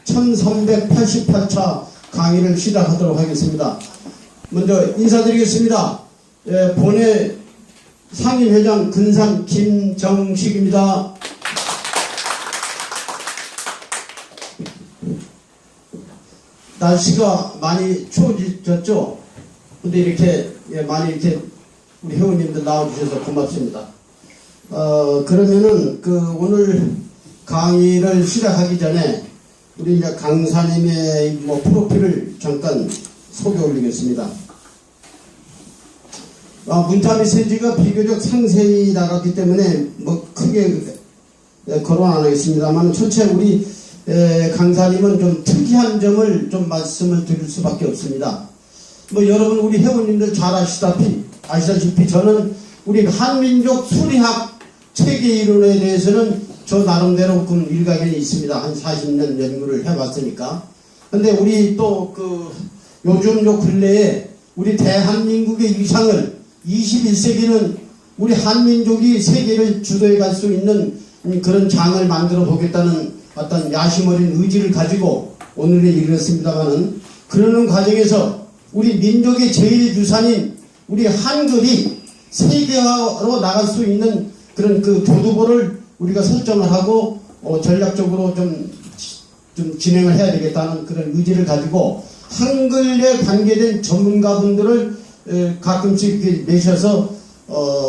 1388차 강의를 시작하도록 하겠습니다. 먼저 인사드리겠습니다. 본회 상임회장 근산 김정식입니다. 날씨가 많이 추워졌죠? 근데 이렇게 많이 이렇게 우리 회원님들 나와주셔서 고맙습니다. 그러면은 오늘 강의를 시작하기 전에 우리 이제 강사님의 프로필을 잠깐 소개 올리겠습니다. 문자 메시지가 비교적 상세히 나갔기 때문에 크게 거론 안 하겠습니다만 전체 우리 강사님은 좀 특이한 점을 좀 말씀을 드릴 수밖에 없습니다. 여러분 우리 회원님들 잘 아시다시피 저는 우리 한민족 수리학 체계 이론에 대해서는 저 나름대로 일가견이 있습니다. 한 40년 연구를 해왔으니까. 근데 우리 또 요즘 요 근래에 우리 대한민국의 위상을 21세기는 우리 한민족이 세계를 주도해 갈 수 있는 그런 장을 만들어 보겠다는 어떤 야심 어린 의지를 가지고 오늘에 이르렀습니다만은 그러는 과정에서 우리 민족의 제1유산인 우리 한글이 세계화로 나갈 수 있는 그런 교두보를 우리가 설정을 하고 전략적으로 좀 진행을 해야 되겠다는 그런 의지를 가지고 한글에 관계된 전문가분들을 가끔씩 내셔서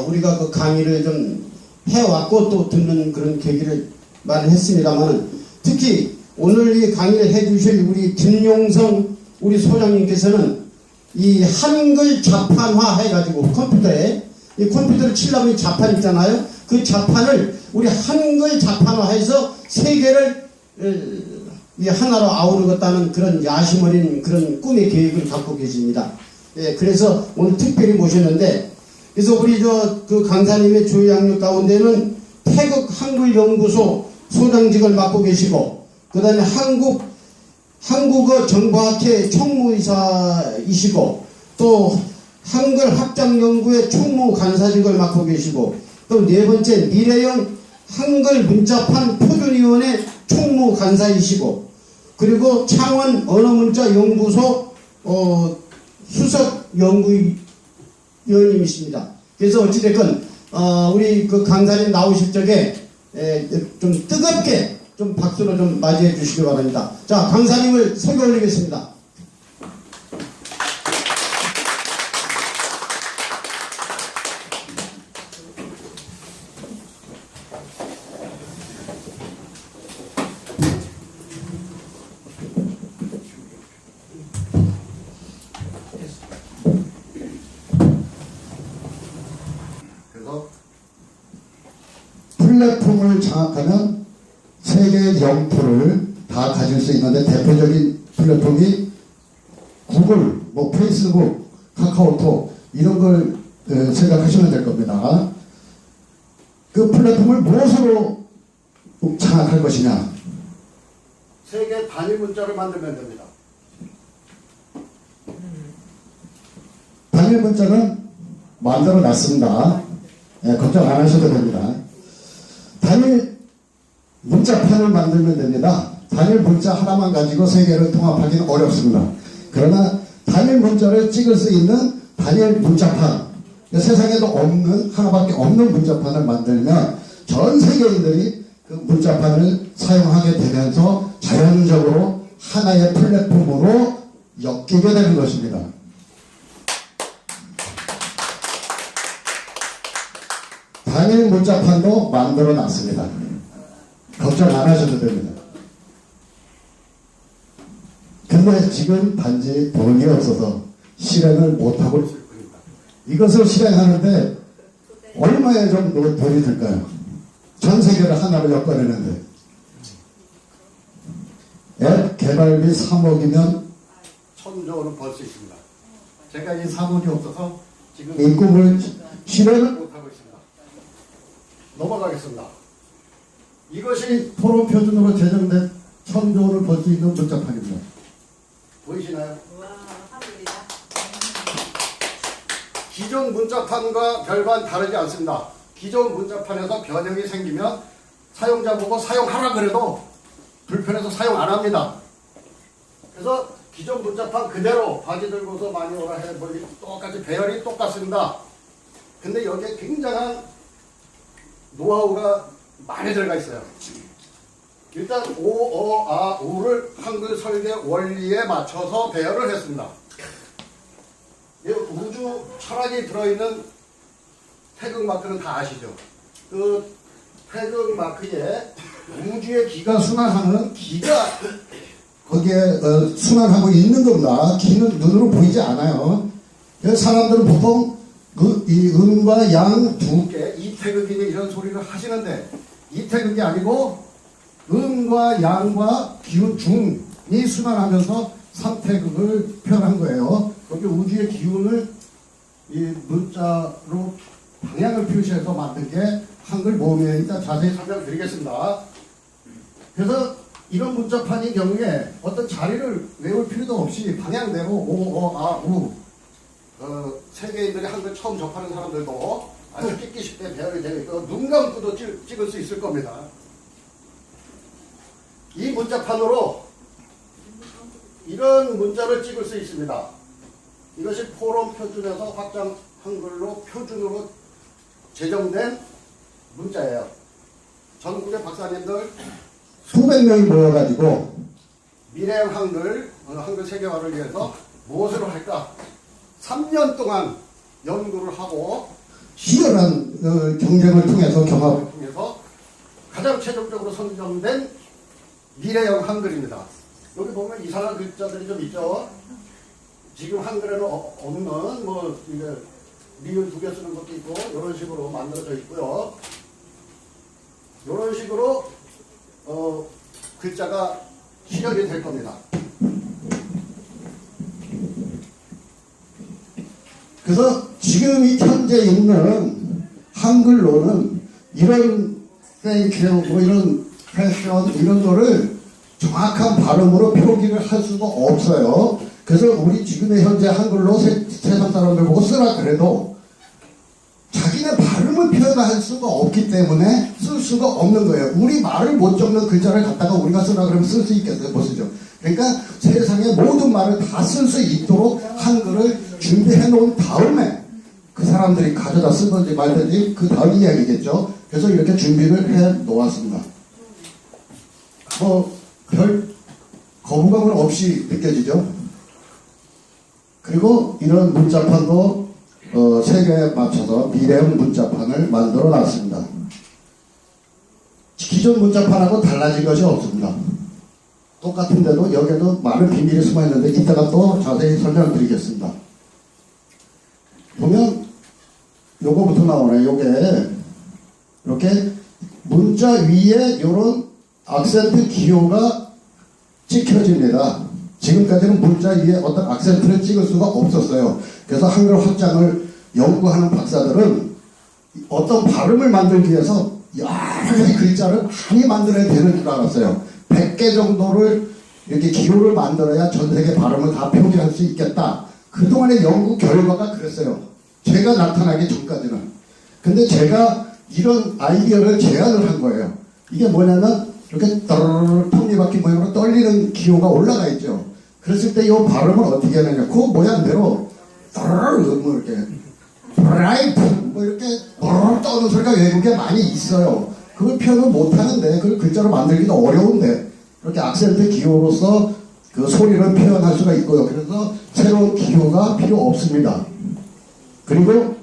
우리가 강의를 좀 해왔고 또 듣는 그런 계기를 마련했습니다만 특히 오늘 이 강의를 해주실 우리 김용성 우리 소장님께서는 이 한글 자판화 해가지고 이 컴퓨터를 치려면 자판 있잖아요. 그 자판을 우리 한글 자판화해서 세계를 하나로 아우르겠다는 그런 야심 어린 그런 꿈의 계획을 갖고 계십니다. 그래서 오늘 특별히 모셨는데, 그래서 우리 강사님의 주요 양력 가운데는 태극 한글연구소 소장직을 맡고 계시고, 그 다음에 한국어 정보학회 총무이사이시고, 또 한글 확장연구회 총무간사직을 맡고 계시고, 또 네 번째 미래형 한글 문자판 표준위원회 총무간사이시고, 그리고 창원 언어문자연구소 수석 연구위원님이십니다. 그래서 어찌됐건 우리 강사님 나오실 적에 좀 뜨겁게 좀 박수로 좀 맞이해 주시기 바랍니다. 자, 강사님을 소개 올리겠습니다. 플랫폼을 장악하면 세계의 영토를 다 가질 수 있는데 대표적인 플랫폼이 구글, 페이스북, 카카오톡 이런 걸 생각하시면 될 겁니다. 그 플랫폼을 무엇으로 장악할 것이냐? 세계 단일 문자를 만들면 됩니다. 단일 문자는 만들어 놨습니다. 걱정 안 하셔도 됩니다. 단일 문자판을 만들면 됩니다. 단일 문자 하나만 가지고 세계를 통합하기는 어렵습니다. 그러나 단일 문자를 찍을 수 있는 단일 문자판, 세상에도 없는 하나밖에 없는 문자판을 만들면 전 세계인들이 그 문자판을 사용하게 되면서 자연적으로 하나의 플랫폼으로 엮이게 되는 것입니다. 단일 문자판도 만들어 놨습니다. 걱정 안 하셔도 됩니다. 근데 지금 단지 돈이 없어서 실행을 못하고 있을 겁니다. 이것을 실행하는데 얼마에 좀 돈이 들까요? 전 세계를 하나로 엮어내는데 앱 개발비 3억이면 1,000조 원은 벌 수 있습니다. 제가 이 3억이 없어서 지금 이 꿈을 실행을 못하고 있습니다. 넘어가겠습니다. 이것이 토론 표준으로 제정된 1,000조 원을 벌 수 있는 문자판입니다. 보이시나요? 기존 문자판과 별반 다르지 않습니다. 기존 문자판에서 변형이 생기면 사용자 보고 사용하라 그래도 불편해서 사용 안 합니다. 그래서 기존 문자판 그대로 바지 들고서 많이 오라 해 보니 똑같이 배열이 똑같습니다. 근데 여기에 굉장한 노하우가 많이 들어가 있어요. 일단 오, 어, 아, 우를 한글 설계 원리에 맞춰서 배열을 했습니다. 이 우주 철학이 들어있는 태극 마크는 다 아시죠? 그 태극 마크에 우주의 기가 순환하는 기가 거기에 순환하고 있는 겁니다. 기는 눈으로 보이지 않아요. 그래서 사람들은 보통 이 음과 양 두 개, 이태극이니 이런 소리를 하시는데 이태극이 아니고 음과 양과 기운 중이 순환하면서 삼태극을 표현한 거예요. 거기 우주의 기운을 이 문자로 방향을 표시해서 만든 게 한글 모음이니까 자세히 설명드리겠습니다. 그래서 이런 문자판의 경우에 어떤 자리를 외울 필요도 없이 방향대로 오, 어, 아, 우 세계인들이 한글 처음 접하는 사람들도 아주 찍기 쉽게 배열이 되어 있고 눈 감고도 찍을 수 있을 겁니다. 이 문자판으로 이런 문자를 찍을 수 있습니다. 이것이 포럼 표준에서 확장 한글로 표준으로 제정된 문자예요. 전국의 박사님들 수백 명이 모여가지고 미래형 한글, 한글 세계화를 위해서 무엇을 할까? 3년 동안 연구를 하고 치열한 경쟁을 통해서 경합 통해서 가장 최종적으로 선정된 미래형 한글입니다. 여기 보면 이상한 글자들이 좀 있죠. 지금 한글에는 없는 뭐 이제 리을 2개 쓰는 것도 있고 이런 식으로 만들어져 있고요. 이런 식으로 글자가 실현이 될 겁니다. 그래서 지금 이 현재 있는 한글로는 이런 땡큐 뭐 이런 패션 이런 거를 정확한 발음으로 표기를 할 수가 없어요. 그래서 우리 지금의 현재 한글로 세상 사람들 보고 쓰라 그래도 자기네 발음을 표현할 수가 없기 때문에 쓸 수가 없는 거예요. 우리 말을 못 적는 글자를 갖다가 우리가 쓰라 그러면 쓸 수 있겠어요? 못 쓰죠. 그러니까 세상의 모든 말을 다 쓸 수 있도록 한글을 준비해 놓은 다음에 그 사람들이 가져다 쓰든지 말든지 그 다음 이야기겠죠. 그래서 이렇게 준비를 해 놓았습니다. 뭐 별 거부감은 없이 느껴지죠. 그리고 이런 문자판도 세계에 맞춰서 미래형 문자판을 만들어 놨습니다. 기존 문자판하고 달라진 것이 없습니다. 똑같은데도 여기에도 많은 비밀이 숨어 있는데 이따가 또 자세히 설명드리겠습니다. 보면 요거부터 나오네. 요게 이렇게 문자 위에 이런 악센트 기호가 찍혀집니다. 지금까지는 문자 위에 어떤 악센트를 찍을 수가 없었어요. 그래서 한글 확장을 연구하는 박사들은 어떤 발음을 만들기 위해서 여러 가지 글자를 많이 만들어야 되는 줄 알았어요. 100개 정도를 이렇게 기호를 만들어야 전 세계 발음을 다 표기할 수 있겠다. 그동안의 연구 결과가 그랬어요. 제가 나타나기 전까지는. 근데 제가 이런 아이디어를 제안을 한 거예요. 이게 뭐냐면 이렇게 떠르르 톱니바퀴 모양으로 떨리는 기호가 올라가 있죠. 그랬을 때 이 발음을 어떻게 하느냐. 그 모양대로 떠르르 뭐 이렇게 브라이프 뭐 이렇게 떠는 소리가 외국에 많이 있어요. 그걸 표현을 못하는데 그걸 글자로 만들기도 어려운데 이렇게 악센트 기호로서 그 소리를 표현할 수가 있고요. 그래서 새로운 기호가 필요 없습니다. 그리고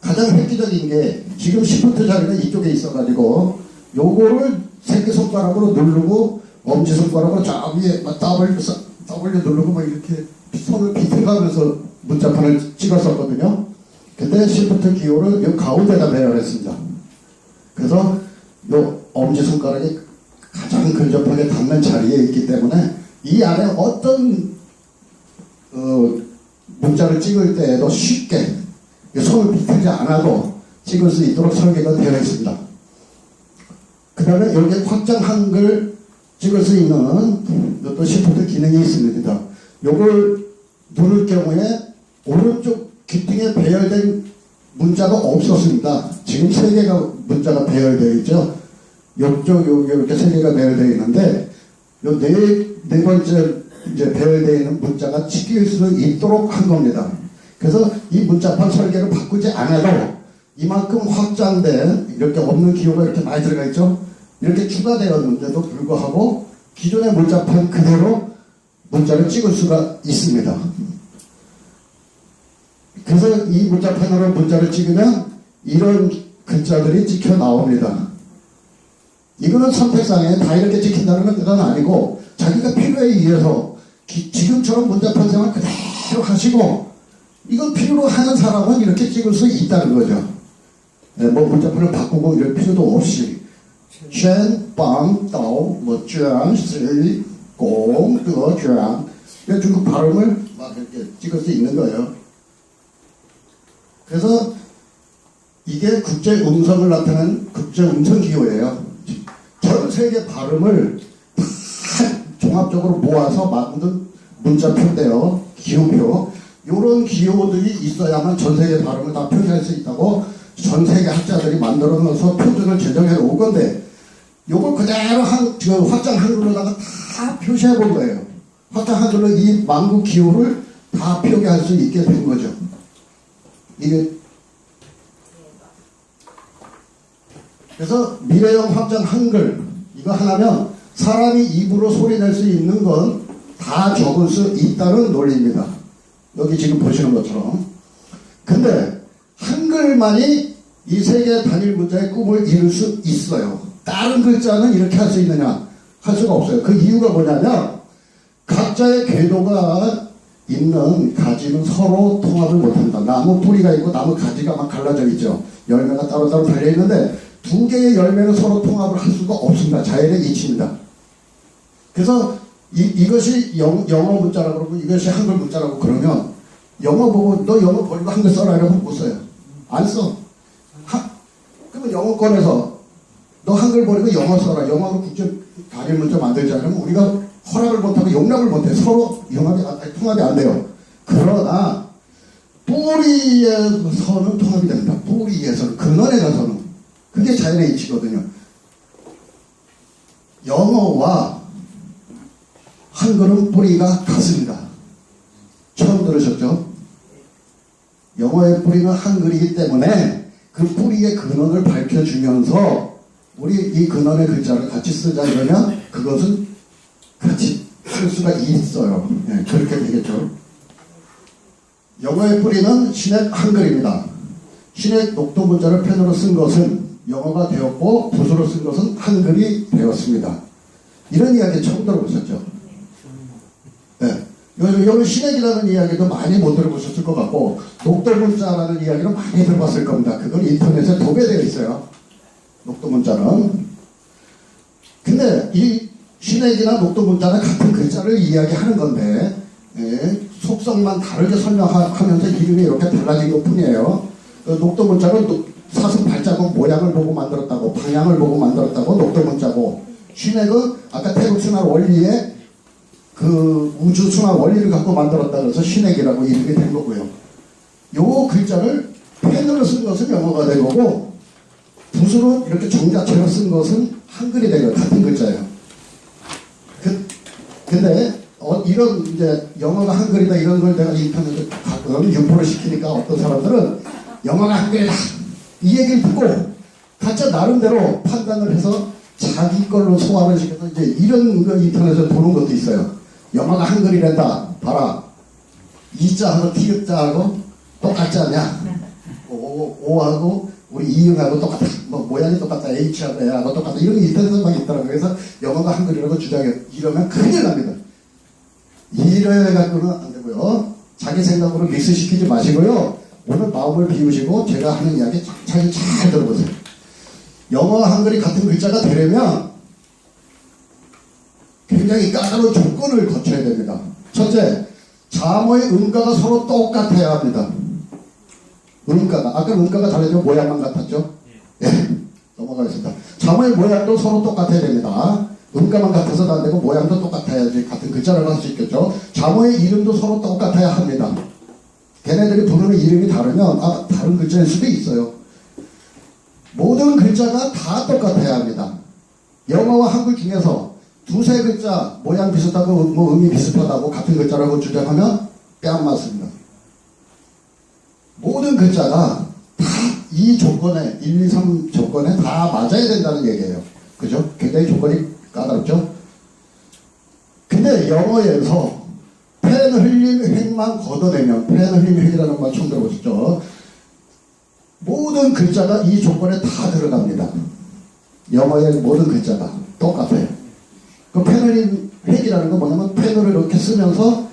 가장 획기적인 게 지금 시프트 자리가 이쪽에 있어가지고 요거를 새끼손가락으로 누르고 엄지손가락으로 저 위에 W 누르고 막 이렇게 손을 비틀가면서 문자판을 찍었었거든요. 근데 시프트 기호를 요 가운데다 배열했습니다. 그래서 요 엄지손가락이 가장 근접하게 닿는 자리에 있기 때문에 이 안에 어떤 문자를 찍을 때에도 쉽게 손을 비틀지 않아도 찍을 수 있도록 설계가 되어 있습니다. 그 다음에 여기에 확장 한글 찍을 수 있는 또 시프트 기능이 있습니다. 요걸 누를 경우에 오른쪽 귀퉁이에 배열된 문자가 없었습니다. 지금 3개가 문자가 배열되어 있죠. 이쪽 여기 이렇게 3개가 배열되어 있는데 요 네 번째 이제 배열되어 있는 문자가 찍힐 수 있도록 한 겁니다. 그래서 이 문자판 설계를 바꾸지 않아도 이만큼 확장된 이렇게 없는 기호가 이렇게 많이 들어가 있죠. 이렇게 추가되었는데도 불구하고 기존의 문자판 그대로 문자를 찍을 수가 있습니다. 그래서 이 문자판으로 문자를 찍으면 이런 글자들이 찍혀 나옵니다. 이거는 선택상에 다 이렇게 찍힌다는 건 아니고 자기가 필요에 의해서 지금처럼 문자판 생활 그대로 하시고 이걸 필요로 하는 사람은 이렇게 찍을 수 있다는 거죠. 네, 뭐 문자판을 바꾸고 이럴 필요도 없이 쉔, 빵, 따오, 뭐 쥐앙, 쓰리, 공, 뜨거, 쥐앙 이런 중국 발음을 막 이렇게 찍을 수 있는 거예요. 그래서 이게 국제 음성을 나타내는 국제 음성 기호예요. 전 세계 발음을 다 종합적으로 모아서 만든 문자표인데요. 기호표. 이런 기호들이 있어야만 전 세계 발음을 다 표시할 수 있다고 전 세계 학자들이 만들어 놓아서 표준을 제정해 온 건데 요걸 그대로 확장 한글로다가 다 표시해 본 거예요. 확장 한글로 이 만국 기호를 다 표기할 수 있게 된 거죠. 이게 그래서 미래형 확장 한글 이거 하나면 사람이 입으로 소리 낼 수 있는 건 다 적을 수 있다는 논리입니다. 여기 지금 보시는 것처럼. 근데 한글만이 이 세계 단일 문자의 꿈을 이룰 수 있어요. 다른 글자는 이렇게 할 수 있느냐? 할 수가 없어요. 그 이유가 뭐냐면 각자의 궤도가 있는 가지는 서로 통합을 못한다. 나무 뿌리가 있고 나무 가지가 막 갈라져 있죠. 열매가 따로따로 달려 있는데 두 개의 열매는 서로 통합을 할 수가 없습니다. 자연의 이치입니다. 그래서 이것이 영어 문자라고 그러고 이것이 한글 문자라고 그러면 영어 보고 너 영어 버리고 한글 써라 이러면 못 써요. 안 써. 그러면 영어권에서 너 한글 버리고 영어 써라. 영어로 국제 단일 문자 만들자. 그러면 우리가 허락을 못하고 용납을 못해. 서로 통합이 안 돼요. 그러나 뿌리에서는 통합이 됩니다. 뿌리에서는 근원에 가서는 그게 자연의 이치거든요. 영어와 한글은 뿌리가 같습니다. 처음 들으셨죠? 영어의 뿌리는 한글이기 때문에 그 뿌리의 근원을 밝혀주면서 우리 이 근원의 글자를 같이 쓰자 이러면 그것은 같이 쓸 수가 있어요. 네, 그렇게 되겠죠. 영어의 뿌리는 신의 한글입니다. 신의 녹두 문자를 펜으로 쓴 것은 영어가 되었고 붓으로 쓴 것은 한글이 되었습니다. 이런 이야기 처음 들어보셨죠? 네. 여러분 신액이라는 이야기도 많이 못 들어보셨을 것 같고 녹두 문자라는 이야기는 많이 들어봤을 겁니다. 그건 인터넷에 도배되어 있어요. 녹두 문자는. 근데 이 신액이나 녹두 문자는 같은 글자를 이야기하는 건데 속성만 다르게 설명하면서 이름이 이렇게 달라진 것 뿐이에요. 녹두 문자는 사슴 발자국 모양을 보고 만들었다고 방향을 보고 만들었다고 녹두 문자고 신액은 아까 태국 순환 원리에 그 우주 순환 원리를 갖고 만들었다 그래서 신액이라고 이름이 된 거고요. 요 글자를 펜으로 쓴 것은 영어가 된 거고 붓으로 이렇게 정자체로 쓴 것은 한글이 된 거예요. 같은 글자예요. 근데 이런 이제 영어가 한글이다 이런 걸 내가 인터넷에 가끔 유포를 시키니까 어떤 사람들은 영어가 한글이다 이 얘기를 듣고 각자 나름대로 판단을 해서 자기 걸로 소화를 시켜서 이제 이런 거 인터넷에 도는 것도 있어요. 영어가 한글이란다. 봐라. 이자하고 티읕자하고 똑같지 않냐? 오하고 우리 이응하고 똑같다. 뭐 모양이 똑같다. H하고 A하고 똑같다. 이런 게 인터넷에 막 있더라고요. 그래서 영어가 한글이라고 주장해. 이러면 큰일 납니다. 이래갖고는 안 되고요. 자기 생각으로 믹스시키지 마시고요. 오늘 마음을 비우시고 제가 하는 이야기 잘 들어보세요. 영어와 한글이 같은 글자가 되려면 굉장히 까다로운 조건을 거쳐야 됩니다. 첫째, 자모의 음가가 서로 똑같아야 합니다. 음가가. 아까 음가가 다르죠? 모양만 같았죠? 예. 넘어가겠습니다. 자모의 모양도 서로 똑같아야 됩니다. 음가만 같아서도 안 되고 모양도 똑같아야지 같은 글자라고 할 수 있겠죠. 자모의 이름도 서로 똑같아야 합니다. 걔네들이 부르는 이름이 다르면 다른 글자일 수도 있어요. 모든 글자가 다 똑같아야 합니다. 영어와 한글 중에서 두세 글자 모양 비슷하고 뭐 의미 비슷하다고 같은 글자라고 주장하면 뺨 맞습니다. 모든 글자가 다 이 조건에 1, 2, 3 조건에 다 맞아야 된다는 얘기예요. 그죠? 굉장히 조건이 까다롭죠? 근데 영어에서 펜 흘림 획만 걷어내면 펜 흘림 획이라는 말 처음 들어보셨죠? 모든 글자가 이 조건에 다 들어갑니다. 영어의 모든 글자가 똑같아요. 그 펜 흘림 획이라는 건 뭐냐면 펜으로 이렇게 쓰면서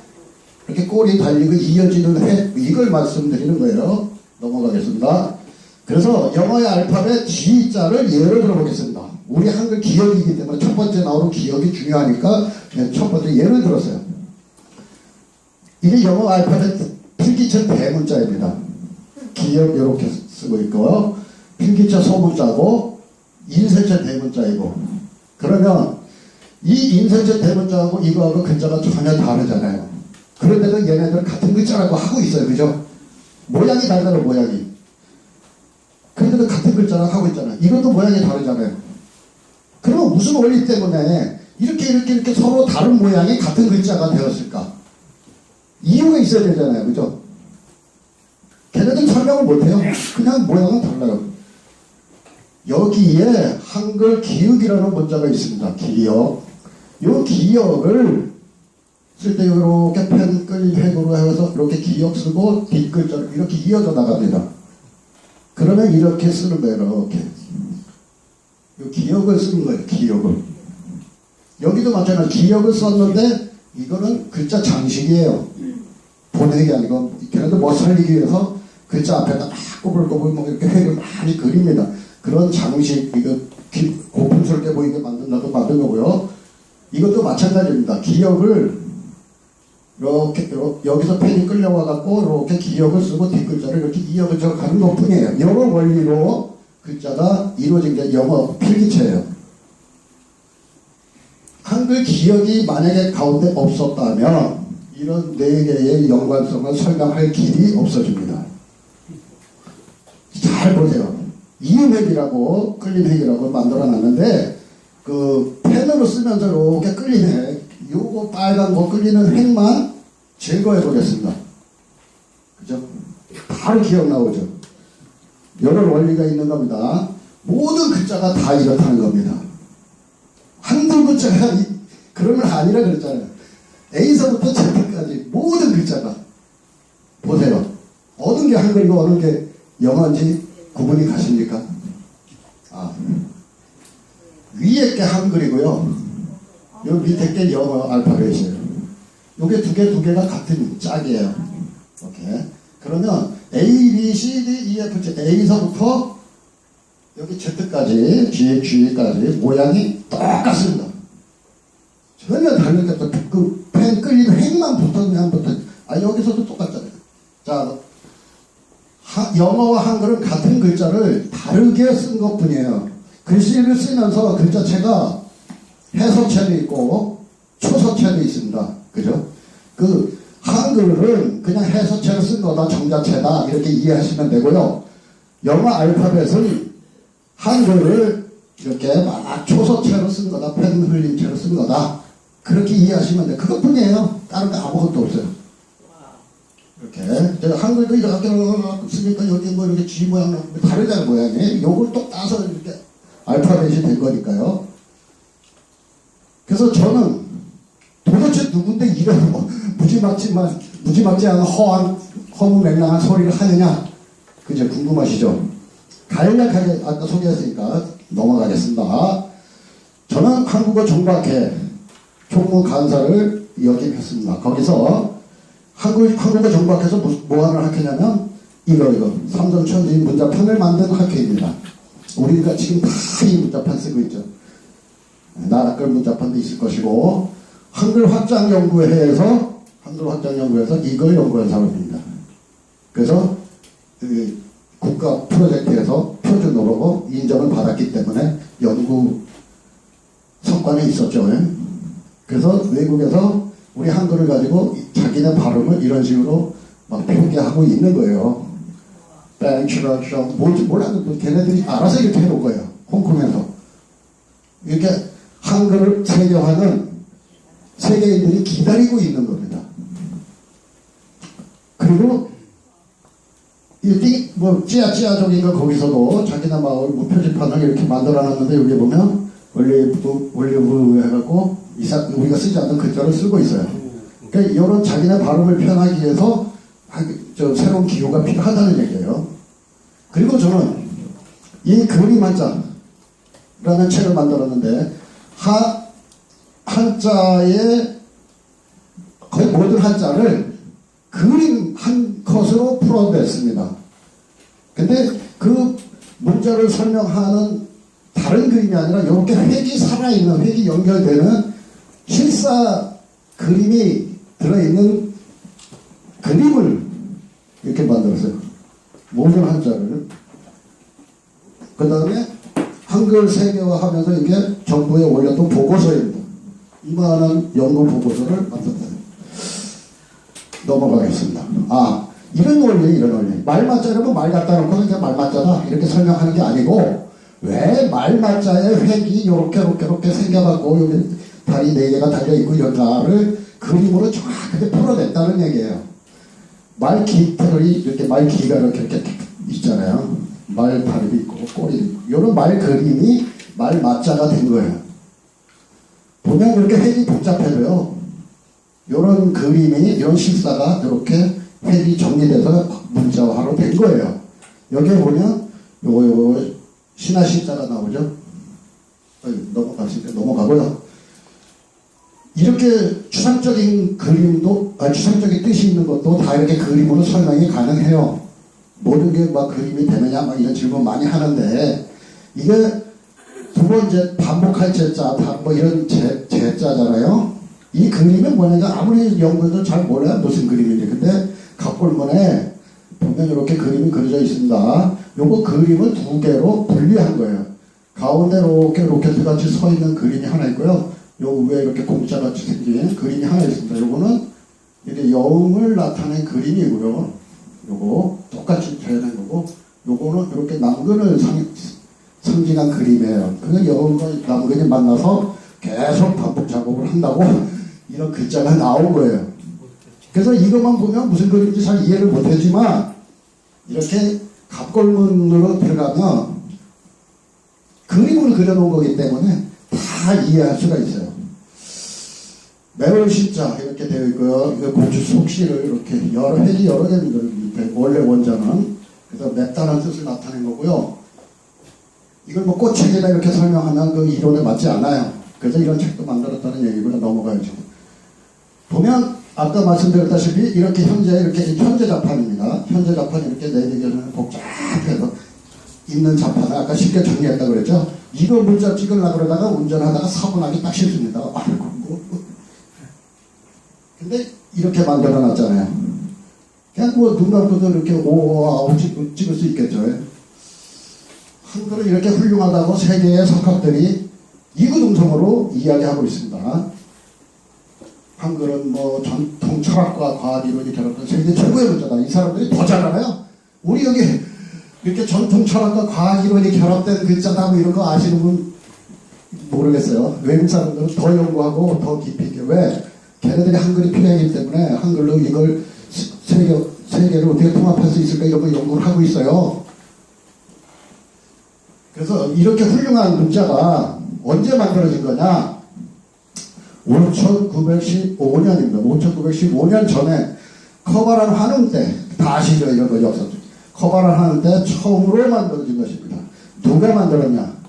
이렇게 꼬리 달리고 이어지는 획, 이걸 말씀드리는 거예요. 넘어가겠습니다. 그래서 영어의 알파벳 G자를 예로 들어보겠습니다. 우리 한글 기억이기 때문에 첫 번째 나오는 기억이 중요하니까 첫 번째 예를 들었어요. 이게 영어 알파벳 필기체 대문자입니다. 기억 이렇게 쓰고 있고 필기체 소문자고 인쇄체 대문자이고 그러면 이 인쇄체 대문자하고 이거하고 글자가 전혀 다르잖아요. 그런데도 얘네들은 같은 글자라고 하고 있어요. 그죠? 모양이 다르다는 모양이. 그런데도 같은 글자라고 하고 있잖아요. 이것도 모양이 다르잖아요. 그러면 무슨 원리 때문에 이렇게 서로 다른 모양이 같은 글자가 되었을까? 이유가 있어야 되잖아요. 그죠? 걔네들 설명을 못해요. 그냥 모양은 달라요. 여기에 한글 기역이라는 문자가 있습니다. 기역. 이 기역을 쓸 때 이렇게 펜 끌림 획으로 해서 이렇게 기역 쓰고 뒷글자를 이렇게 이어져 나갑니다. 그러면 이렇게 쓰는 거예요. 이렇게. 이 기역을 쓰는 거예요. 기역을. 여기도 마찬가지로 기역을 썼는데 이거는 글자 장식이에요. 본획이 아니고 걔네들 뭐 살리기 위해서 글자 앞에다 막 꼬불꼬불 뭐 이렇게 획을 많이 그립니다. 그런 장식, 이거 고풍스럽게 보이게 만든 거고요. 이것도 마찬가지입니다. 기역을 이렇게 여기서 펜이 끌려와갖고 이렇게 기역을 쓰고 뒷글자를 이렇게 이어져 가는 것 뿐이에요. 영어 원리로 글자가 이루어진 게 영어 필기체예요. 한글 기역이 만약에 가운데 없었다면 이런 네 개의 연관성을 설명할 길이 없어집니다. 잘 보세요. 이음획이라고 끌림획이라고 만들어놨는데 그 펜으로 쓰면서 이렇게 끌리네. 요거 빨간 거 끌리는 획만 제거해 보겠습니다. 그죠? 바로 기억 나오죠. 여러 원리가 있는 겁니다. 모든 글자가 다 이렇다는 겁니다. 한두 글자가 그러면 아니라 그랬잖아요. A서부터 Z까지 모든 글자가 보세요. 어느 게 한글이고 어느 게 영어인지 구분이 가십니까? 위에 게 한글이고요. 요 밑에 게 영어 알파벳이에요. 요게 두 개가 같은 짝이에요. 오케이. 그러면 A, B, C, D, E, F, G, A서부터 여기 Z까지, G까지 모양이 똑같습니다. 전혀 다른 게 없어. 그 펜 끌리는 획만 붙었냐 여기서도 똑같잖아요. 자, 영어와 한글은 같은 글자를 다르게 쓴 것 뿐이에요. 글씨를 쓰면서 글자체가 해서체도 있고 초서체도 있습니다. 그죠? 그 한글은 그냥 해서체로 쓴 거다, 정자체다 이렇게 이해하시면 되고요. 영어 알파벳은 한글을 이렇게 막 초서체로 쓴 거다, 펜 흘림체로 쓴 거다 그렇게 이해하시면 돼요. 그것뿐이에요. 다른 거 아무것도 없어요. 이렇게 제가 한글도 이렇게 쓰니까 여기 뭐 이렇게 G 모양 다르다는 모양이 요걸 또 따서 이렇게 알파벳이 된 거니까요. 그래서 저는 도대체 누군데 이런 무지막지한 허무맹랑한 소리를 하느냐 그제 궁금하시죠? 간략하게 아까 소개했으니까 넘어가겠습니다. 저는 한국어 정박회 총무 간사를 역임했습니다. 거기서 한국어 정박해서 뭐 하는 학회냐면 이거 삼성천지인 문자판을 만든 학회입니다. 우리가 지금 다 이 문자판 쓰고 있죠. 나라끌 문자판도 있을 것이고 한글 확장연구회에서 이걸 연구한 사람입니다. 그래서 국가 프로젝트에서 표준어로 인정을 받았기 때문에 연구 성과는 있었죠. 그래서 외국에서 우리 한글을 가지고 자기네 발음을 이런 식으로 막 표기하고 있는 거예요. 뱅츄라츄 뭔지 몰라도 걔네들이 알아서 이렇게 해놓은 거예요. 홍콩에서. 이렇게 한글 세계화는 세계인들이 기다리고 있는 겁니다. 그리고 뭐 찌야찌야적인 거 거기서도 자기네 마을 뭐 표지판을 이렇게 만들어놨는데 여기 보면 올리브 해갖고 우리가 쓰지 않는 글자를 쓰고 있어요. 그러니까 이런 자기네 발음을 표현하기 위해서 새로운 기호가 필요하다는 얘기예요. 그리고 저는 이 그림 한자라는 책을 만들었는데 한자의 거의 모든 한자를 그림 한 컷으로 풀어냈습니다. 근데 그 문자를 설명하는 다른 그림이 아니라 이렇게 획이 살아있는, 획이 연결되는 실사 그림이 들어있는 그림을 이렇게 만들었어요. 모든 한자를. 그 다음에 한글 세계화 하면서 이게 정부에 올렸던 보고서입니다. 이만한 연구 보고서를 만들었어요. 넘어가겠습니다. 이런 원리, 이런 원리. 말맞자라면 말 갖다 놓고 그냥 말맞자다 이렇게 설명하는 게 아니고, 왜 말맞자의 획이 요렇게 생겨갖고 여기 다리 4개가 달려있고 이런가를 그림으로 정확하게 풀어냈다는 얘기예요. 말깃털이 이렇게 말기가 이렇게 있잖아요. 말다리도 있고 꼬리도 있고 이런 말 그림이 말맞자가 된 거예요. 보면 이렇게 획이 복잡해도요. 이런 그림이, 이런 실사가 이렇게 획이 정리돼서 문자화로 된 거예요. 여기에 보면 요거 신화시자가 나오죠. 넘어가고요. 이렇게 추상적인 그림도, 추상적인 뜻이 있는 것도 다 이렇게 그림으로 설명이 가능해요. 모든 게 막 그림이 되느냐, 막 이런 질문 많이 하는데, 이게 두 번째 반복할 제자, 뭐 이런 제자잖아요. 이 그림은 뭐냐면 아무리 연구해도 잘 몰라요. 무슨 그림인지. 근데 갑골문에 보면 이렇게 그림이 그려져 있습니다. 요거 그림을 2개로 분리한 거예요. 가운데 이렇게 로켓 같이 서 있는 그림이 하나 있고요. 요 위에 이렇게 공짜같이 생긴 그림이 하나 있습니다. 요거는 이렇게 여음을 나타낸 그림이고요. 요거 똑같이 표현한 거고, 요거는 이렇게 남근을 상징한 그림이에요. 그냥 여음과 남근이 만나서 계속 반복 작업을 한다고 이런 글자가 나온 거예요. 그래서 이것만 보면 무슨 그림인지 잘 이해를 못하지만, 이렇게 갑골문으로 들어가면 그림으로 그려놓은 거기 때문에 다 이해할 수가 있어요. 매월 시자 이렇게 되어 있고요. 이거 고추 속시를 이렇게 획이 여러 개입니다. 밑에 원래 원자는. 그래서 맵다는 뜻을 나타낸 거고요. 이걸 뭐 꽃책이다 이렇게 설명하면 그 이론에 맞지 않아요. 그래서 이런 책도 만들었다는 얘기고요. 넘어가야죠. 보면 아까 말씀드렸다시피 이렇게 현재 자판입니다. 현재 자판이 이렇게 4개는 복잡해서 있는 자판을 아까 쉽게 정리했다고 그랬죠. 이거 문자 찍으려고 그러다가 운전하다가 사고 나기 딱 싫습니다. 근데 이렇게 만들어 놨잖아요. 그냥 뭐 눈 감고도 이렇게 오아오 찍을 수 있겠죠. 한글을 이렇게 훌륭하다고 세계의 석학들이 이구동성으로 이야기하고 있습니다. 한글은 뭐 전통 철학과 과학 이론이 결합된 세계 최고의 문자다. 이 사람들이 더 잘 알아요. 우리 여기 이렇게 전통 철학과 과학 이론이 결합된 글자다 뭐 이런 거 아시는 분 모르겠어요. 외국 사람들은 더 연구하고 더 깊이 있게. 왜? 걔네들이 한글이 필요하기 때문에 한글로 이걸 세계를 어떻게 통합할 수 있을까 이런 거 연구를 하고 있어요. 그래서 이렇게 훌륭한 문자가 언제 만들어진 거냐? 5915년입니다. 5915년 전에 커바란 환웅 때, 다 아시죠? 이런 거 역사. 커바란 환웅 때 처음으로 만들어진 것입니다. 누가 만들었냐?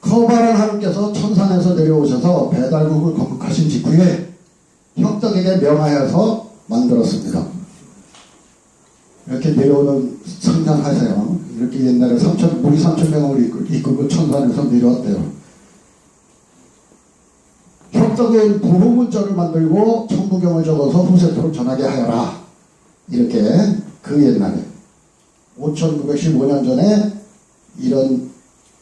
커바란 환웅께서 천산에서 내려오셔서 배달국을 건국하신 직후에 혁덕에게 명하여서 만들었습니다. 이렇게 내려오는 상상하세요. 이렇게 옛날에 우리 3,000명을 이끌고 천산에서 내려왔대요. 혁덕은 구호문자를 만들고 천부경을 적어서 후세토로 전하게 하여라. 이렇게 그 옛날에 5915년 전에 이런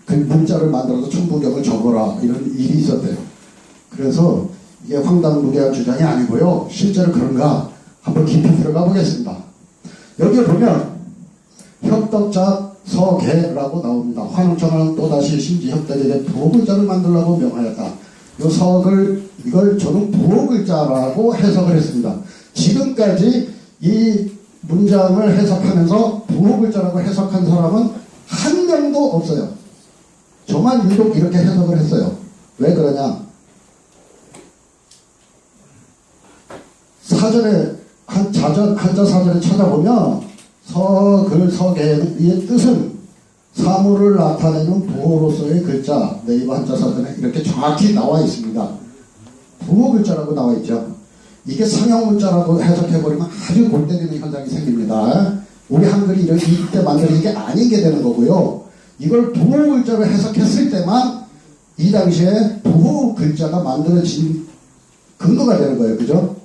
그 문자를 만들어서 천부경을 적어라 이런 일이 있었대요. 그래서 이게 황당무계한 주장이 아니고요. 실제로 그런가 한번 깊이 들어가 보겠습니다. 여기에 보면 혁덕자 서계라고 나옵니다. 환웅천하는 또다시 신지협덕에게 부호글자를 만들라고 명하였다. 요 석을 이걸 저는 부호글자라고 해석을 했습니다. 지금까지 이 문장을 해석하면서 부호글자라고 해석한 사람은 한 명도 없어요. 저만 유독 이렇게 해석을 했어요. 왜 그러냐? 사전에 한자 사전에 찾아보면 서글 서계의 뜻은 사물을 나타내는 부호로서의 글자, 네이버 한자 사전에 이렇게 정확히 나와 있습니다. 부호 글자라고 나와 있죠. 이게 상형 문자라고 해석해버리면 아주 골 때리는 현상이 생깁니다. 우리 한글이 이때 만드는 게 아닌 게 되는 거고요. 이걸 부호 글자로 해석했을 때만 이 당시에 부호 글자가 만들어진 근거가 되는 거예요. 그죠?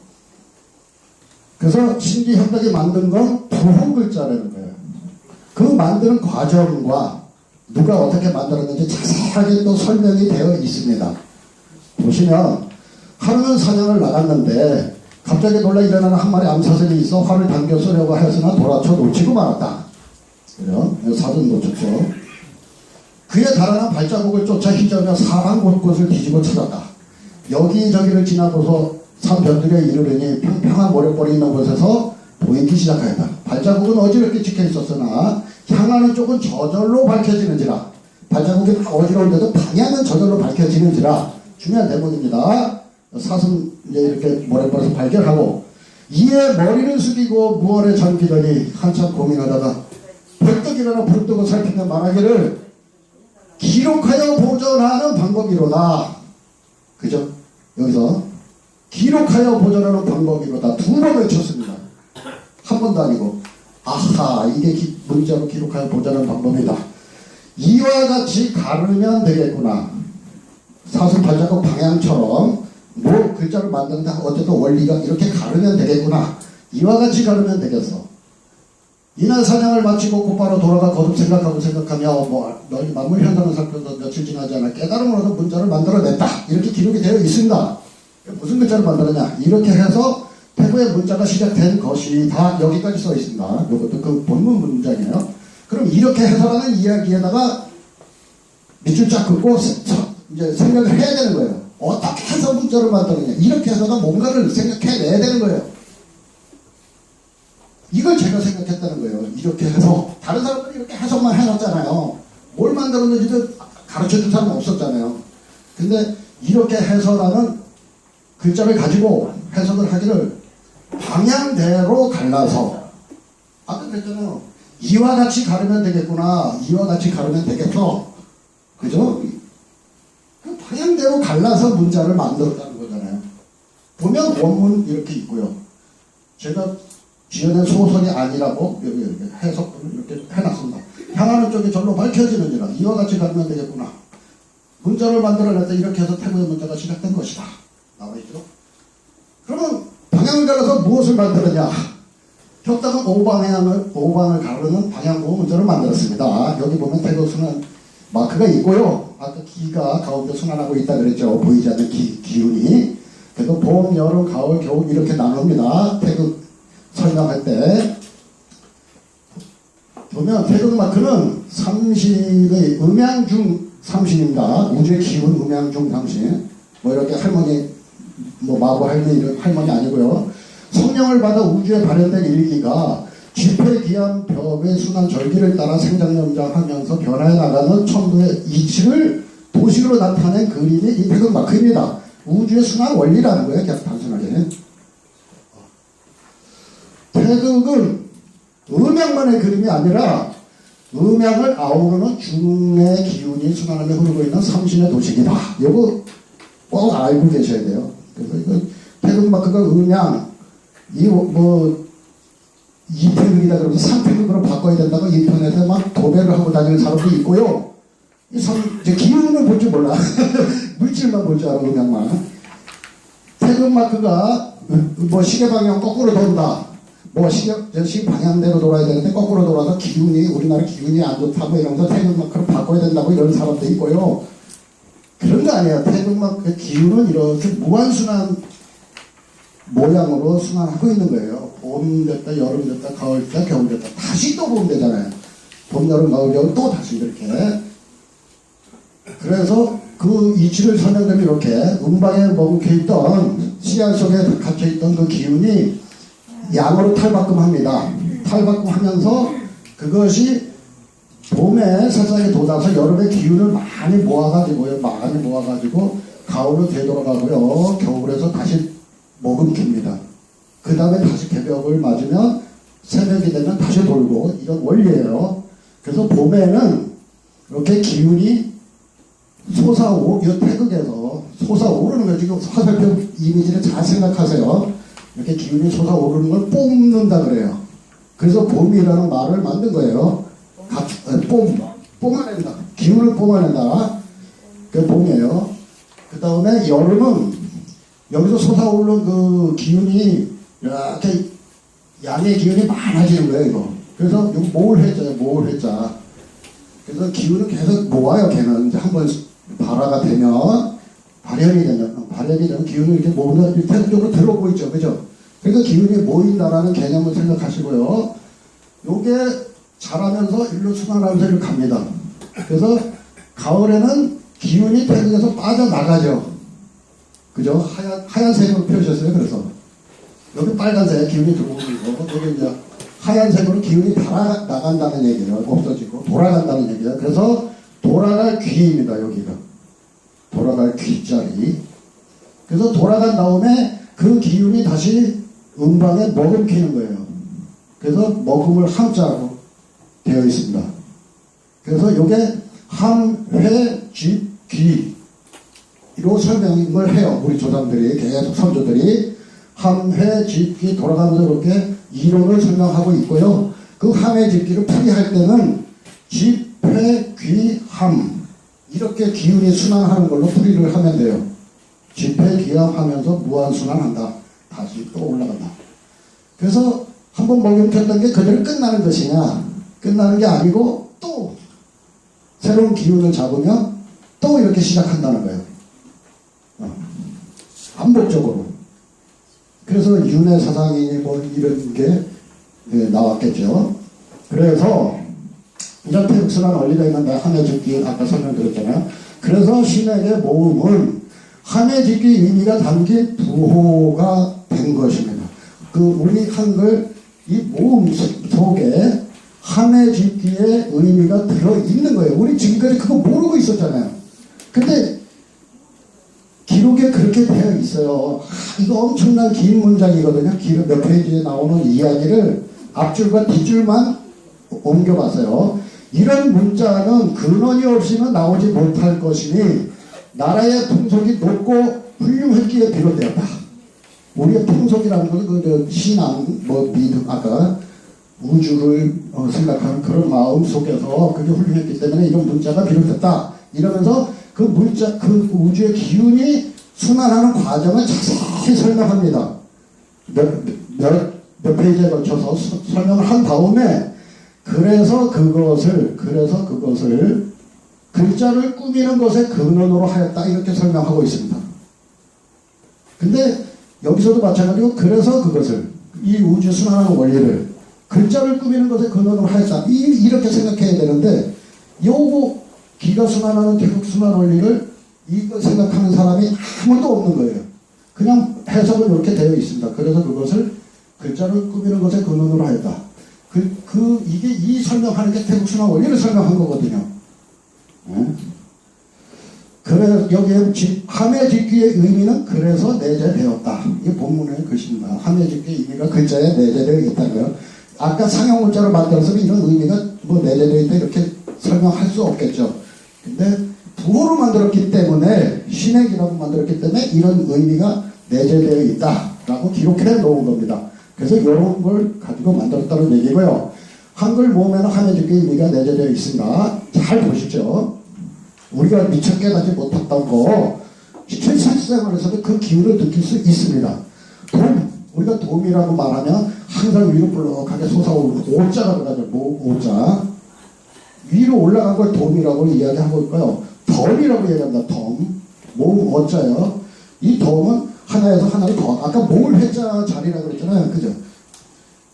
그래서 신지협덕이 만든 건 부호 글자라는 거예요. 그 만드는 과정과 누가 어떻게 만들었는지 자세하게 또 설명이 되어 있습니다. 보시면 하루는 사냥을 나갔는데 갑자기 놀라 일어나는 한 마리 암사슴이 있어 활을 당겨 쏘려고 하였으나 돌아쳐 놓치고 말았다. 그래요? 사슴 놓쳤죠. 그에 달아난 발자국을 쫓아 휘저으며 사방 곳곳을 뒤지고 찾았다. 여기저기를 지나고서 산 벽들에 이르르니 평평한 모래벌이 있는 곳에서 보이기 시작하였다. 발자국은 어지럽게 찍혀 있었으나 향하는 쪽은 저절로 밝혀지는지라. 발자국이 어지러운데도 방향은 저절로 밝혀지는지라. 중요한 대목입니다. 사슴 이제 이렇게 모래벌에서 발견하고 이에 머리를 숙이고 무얼에 잠기더니 한참 고민하다가 벌떡 일어나 불 끄고 살피며 말하기를 기록하여 보존하는 방법이로다. 그죠? 여기서 기록하여 보존하는 방법이로다. 두 번 외쳤습니다. 한 번도 아니고. 아하, 이게 문자로 기록하여 보존하는 방법이다. 이와 같이 가르면 되겠구나. 사슴 발자국 방향처럼 뭐 글자를 만드는데 어쨌든 원리가 이렇게 가르면 되겠구나. 이와 같이 가르면 되겠어. 이날 사냥을 마치고 곧바로 돌아가 거듭 생각하며 널리 만물 현상을 살펴서 며칠 지나지 않아 깨달음으로도 문자를 만들어냈다. 이렇게 기록이 되어 있습니다. 무슨 글자를 만들었냐? 이렇게 해서 태고의 문자가 시작된 것이 다 여기까지 써 있습니다. 이것도 그 본문 문장이에요. 그럼 이렇게 해서라는 이야기에다가 밑줄 쫙 긋고 이제 생각을 해야 되는 거예요. 어떻게 해서 문자를 만드느냐? 이렇게 해서가 뭔가를 생각해내야 되는 거예요. 이걸 제가 생각했다는 거예요. 이렇게 해서 다른 사람들이 이렇게 해석만 해놨잖아요. 뭘 만들었는지도 가르쳐준 사람은 없었잖아요. 근데 이렇게 해서라는 글자를 가지고 해석을 하기를 방향대로 갈라서 아까 그랬잖아요. 이와 같이 가르면 되겠구나. 이와 같이 가르면 되겠어. 그죠? 그 방향대로 갈라서 문자를 만들었다는 거잖아요. 보면 원문 이렇게 있고요. 제가 지어낸 소설이 아니라고 여기 해석을 이렇게 해놨습니다. 향하는 쪽이 절로 밝혀지는지라 이와 같이 가르면 되겠구나. 문자를 만들어냈다. 이렇게 해서 태고의 문자가 시작된 것이다. 나와있죠? 그러면 방향을 갈아서 무엇을 만들었냐? 협덕은 오방을 가르는 방향구 문자를 만들었습니다. 여기 보면 태고 순환 마크가 있고요. 아까 기가 가운데 순환하고 있다 그랬죠. 보이지 않는 기운이. 그래도 봄, 여름, 가을, 겨울 이렇게 나눕니다. 태극 설명할 때 보면 태극 마크는 삼신의 음양중 삼신입니다. 우주의 기운 음양중 삼신. 뭐 이렇게 할머니 마부 할머니 이런 할머니 아니고요. 성령을 받아 우주에 발현된 일기가 지폐기한 벽의 순환 절기를 따라 생장연장하면서 변화해 나가는 천도의 이치를 도시로 나타낸 그림이 이 태극 마크입니다. 우주의 순환 원리라는 거예요. 그냥 단순하게. 태극은 음양만의 그림이 아니라 음양을 아우르는 중의 기운이 순환하며 흐르고 있는 삼신의 도식이다. 이거 꼭 알고 계셔야 돼요. 그래서 이거 태극 마크가 음양, 이태극이다 그러면서 삼태극으로 바꿔야 된다고 인터넷에 막 도배를 하고 다니는 사람도 있고요. 이제 기운을 볼 줄 몰라. 물질만 볼 줄 알아, 음양만. 태극 마크가 뭐 시계 방향 거꾸로 돈다. 시계 방향대로 돌아야 되는데 거꾸로 돌아서 우리나라 기운이 안 좋다 뭐 이러면서 태극 마크를 바꿔야 된다고 이런 사람도 있고요. 그런 거 아니에요. 태극 마크의 기운은 이렇게 무한순환 모양으로 순환하고 있는 거예요. 봄 됐다, 여름 됐다, 가을 됐다, 겨울 됐다. 다시 또 봄 되잖아요. 봄, 여름, 가을, 겨울 또 다시 이렇게. 그래서 그 이치를 설명드리면 이렇게 음방에 머금혀있던 씨알 속에 갇혀있던 그 기운이 양으로 탈바꿈합니다. 탈바꿈하면서 그것이 봄에 세상에 돋아서 여름에 기운을 많이 모아가지고 가을로 되돌아가고요. 겨울에서 다시 머금깁니다. 그 다음에 다시 개벽을 맞으면 새벽이 되면 다시 돌고 이런 원리예요. 그래서 봄에는 이렇게 기운이 이 태극에서 솟아오르는 거예요. 지금 화살표 이미지를 잘 생각하세요. 이렇게 기운이 솟아오르는 걸 뽐는다 그래요. 그래서 봄이라는 말을 만든 거예요. 뿜어낸다. 기운을 뿜어낸다. 그게 봄이에요. 그 다음에 여름은 여기서 솟아오르는 그 기운이 이렇게 양의 기운이 많아지는 거예요, 이거. 그래서 이거 모을해자예요, 모을해자. 그래서 기운을 계속 모아요, 걔는. 이제 한번 발현이 되면 기운을 이렇게 모으면 태극적으로 들어오고 있죠, 그죠? 그러니까 기운이 모인다라는 개념을 생각하시고요. 요게 자라면서 일로 순환하면서 이렇게 갑니다. 그래서 가을에는 기운이 태극에서 빠져나가죠. 그죠? 하얀색으로 표시했어요, 그래서. 여기 빨간색 기운이 들어오고 여기 이제 하얀색으로 기운이 나간다는 얘기예요. 없어지고 돌아간다는 얘기예요. 그래서 돌아갈 귀입니다. 여기가 돌아갈 귀자리. 그래서 돌아간 다음에 그 기운이 다시 음방에 머금기는 거예요. 그래서 머금을 함자로 되어 있습니다. 그래서 이게 함회집귀로 설명을 해요. 우리 조상들이 계속 선조들이 함회집귀 돌아가면서 이렇게 이론을 설명하고 있고요. 그 함회집귀를 풀이할 때는 집회귀함 이렇게 기운이 순환하는 걸로 풀이를 하면 돼요. 집회귀함 하면서 무한순환한다. 다시 또 올라간다. 그래서 한번 머금켰던 게 그대로 끝나는 것이냐? 끝나는 게 아니고 또 새로운 기운을 잡으면 또 이렇게 시작한다는 거예요. 반복적으로. 그래서 윤회 사상이 뭐 이런 게 나왔겠죠. 그래서 이런 태극순환 원리가 있는데 함해짓기 아까 설명드렸잖아요. 그래서 신에게 모음은 함해짓기 의미가 담긴 부호가 된 것입니다. 그 우리 한글 이 모음 속에 함해짓기의 의미가 들어있는 거예요. 우리 지금까지 그거 모르고 있었잖아요. 근데 기록에 그렇게 되어 있어요. 이거 엄청난 긴 문장이거든요. 기록 몇 페이지에 나오는 이야기를 앞줄과 뒷줄만 옮겨봤어요. 이런 문자는 근원이 없이는 나오지 못할 것이니 나라의 풍속이 높고 훌륭했기에 비롯되었다. 우리의 풍속이라는 것은 그 신앙, 믿음, 아까 우주를 생각하는 그런 마음 속에서 그게 훌륭했기 때문에 이런 문자가 비롯됐다. 이러면서 그 문자, 그 우주의 기운이 순환하는 과정을 자세히 설명합니다. 몇 페이지에 걸쳐서 설명을 한 다음에 그래서 그것을 글자를 꾸미는 것에 근원으로 하였다. 이렇게 설명하고 있습니다. 근데 여기서도 마찬가지고 그래서 그것을 이 우주 순환하는 원리를 글자를 꾸미는 것에 근원으로 하였다. 이렇게 생각해야 되는데 요거 기가 순환하는 태극 순환 원리를 이거 생각하는 사람이 아무도 없는 거예요. 그냥 해석은 이렇게 되어 있습니다. 그래서 그것을 글자를 꾸미는 것에 근원으로 하였다. 이게 이 설명하는 게 태극 순환 원리를 설명한 거거든요. 그래 여기에 함해짓기의 의미는 그래서 내재되었다. 이게 본문의 글씨입니다. 함해짓기의 의미가 글자에 내재되어 있다고요. 아까 상형문자로 만들어서는 이런 의미가 내재되어 있다 이렇게 설명할 수 없겠죠. 근데 부호로 만들었기 때문에 신액이라고 만들었기 때문에 이런 의미가 내재되어 있다라고 기록해 놓은 겁니다. 그래서 이런 걸 가지고 만들었다는 얘기고요. 한글 모음에는 함해짓기의 의미가 내재되어 있습니다. 잘 보시죠. 우리가 미처 깨닫지 못했던 거 실생활에서도 그 기운을 느낄 수 있습니다. 우리가 돔이라고 말하면 항상 위로 볼록하게 솟아오르는 오자가 들어가죠. 오자. 위로 올라간 걸 돔이라고 이야기하고 있고요. 덤이라고 얘기합니다. 덤. 모음 어자요. 이 덤은 하나에서 하나를 더. 아까 모을 해자 자리라고 그랬잖아요. 그죠?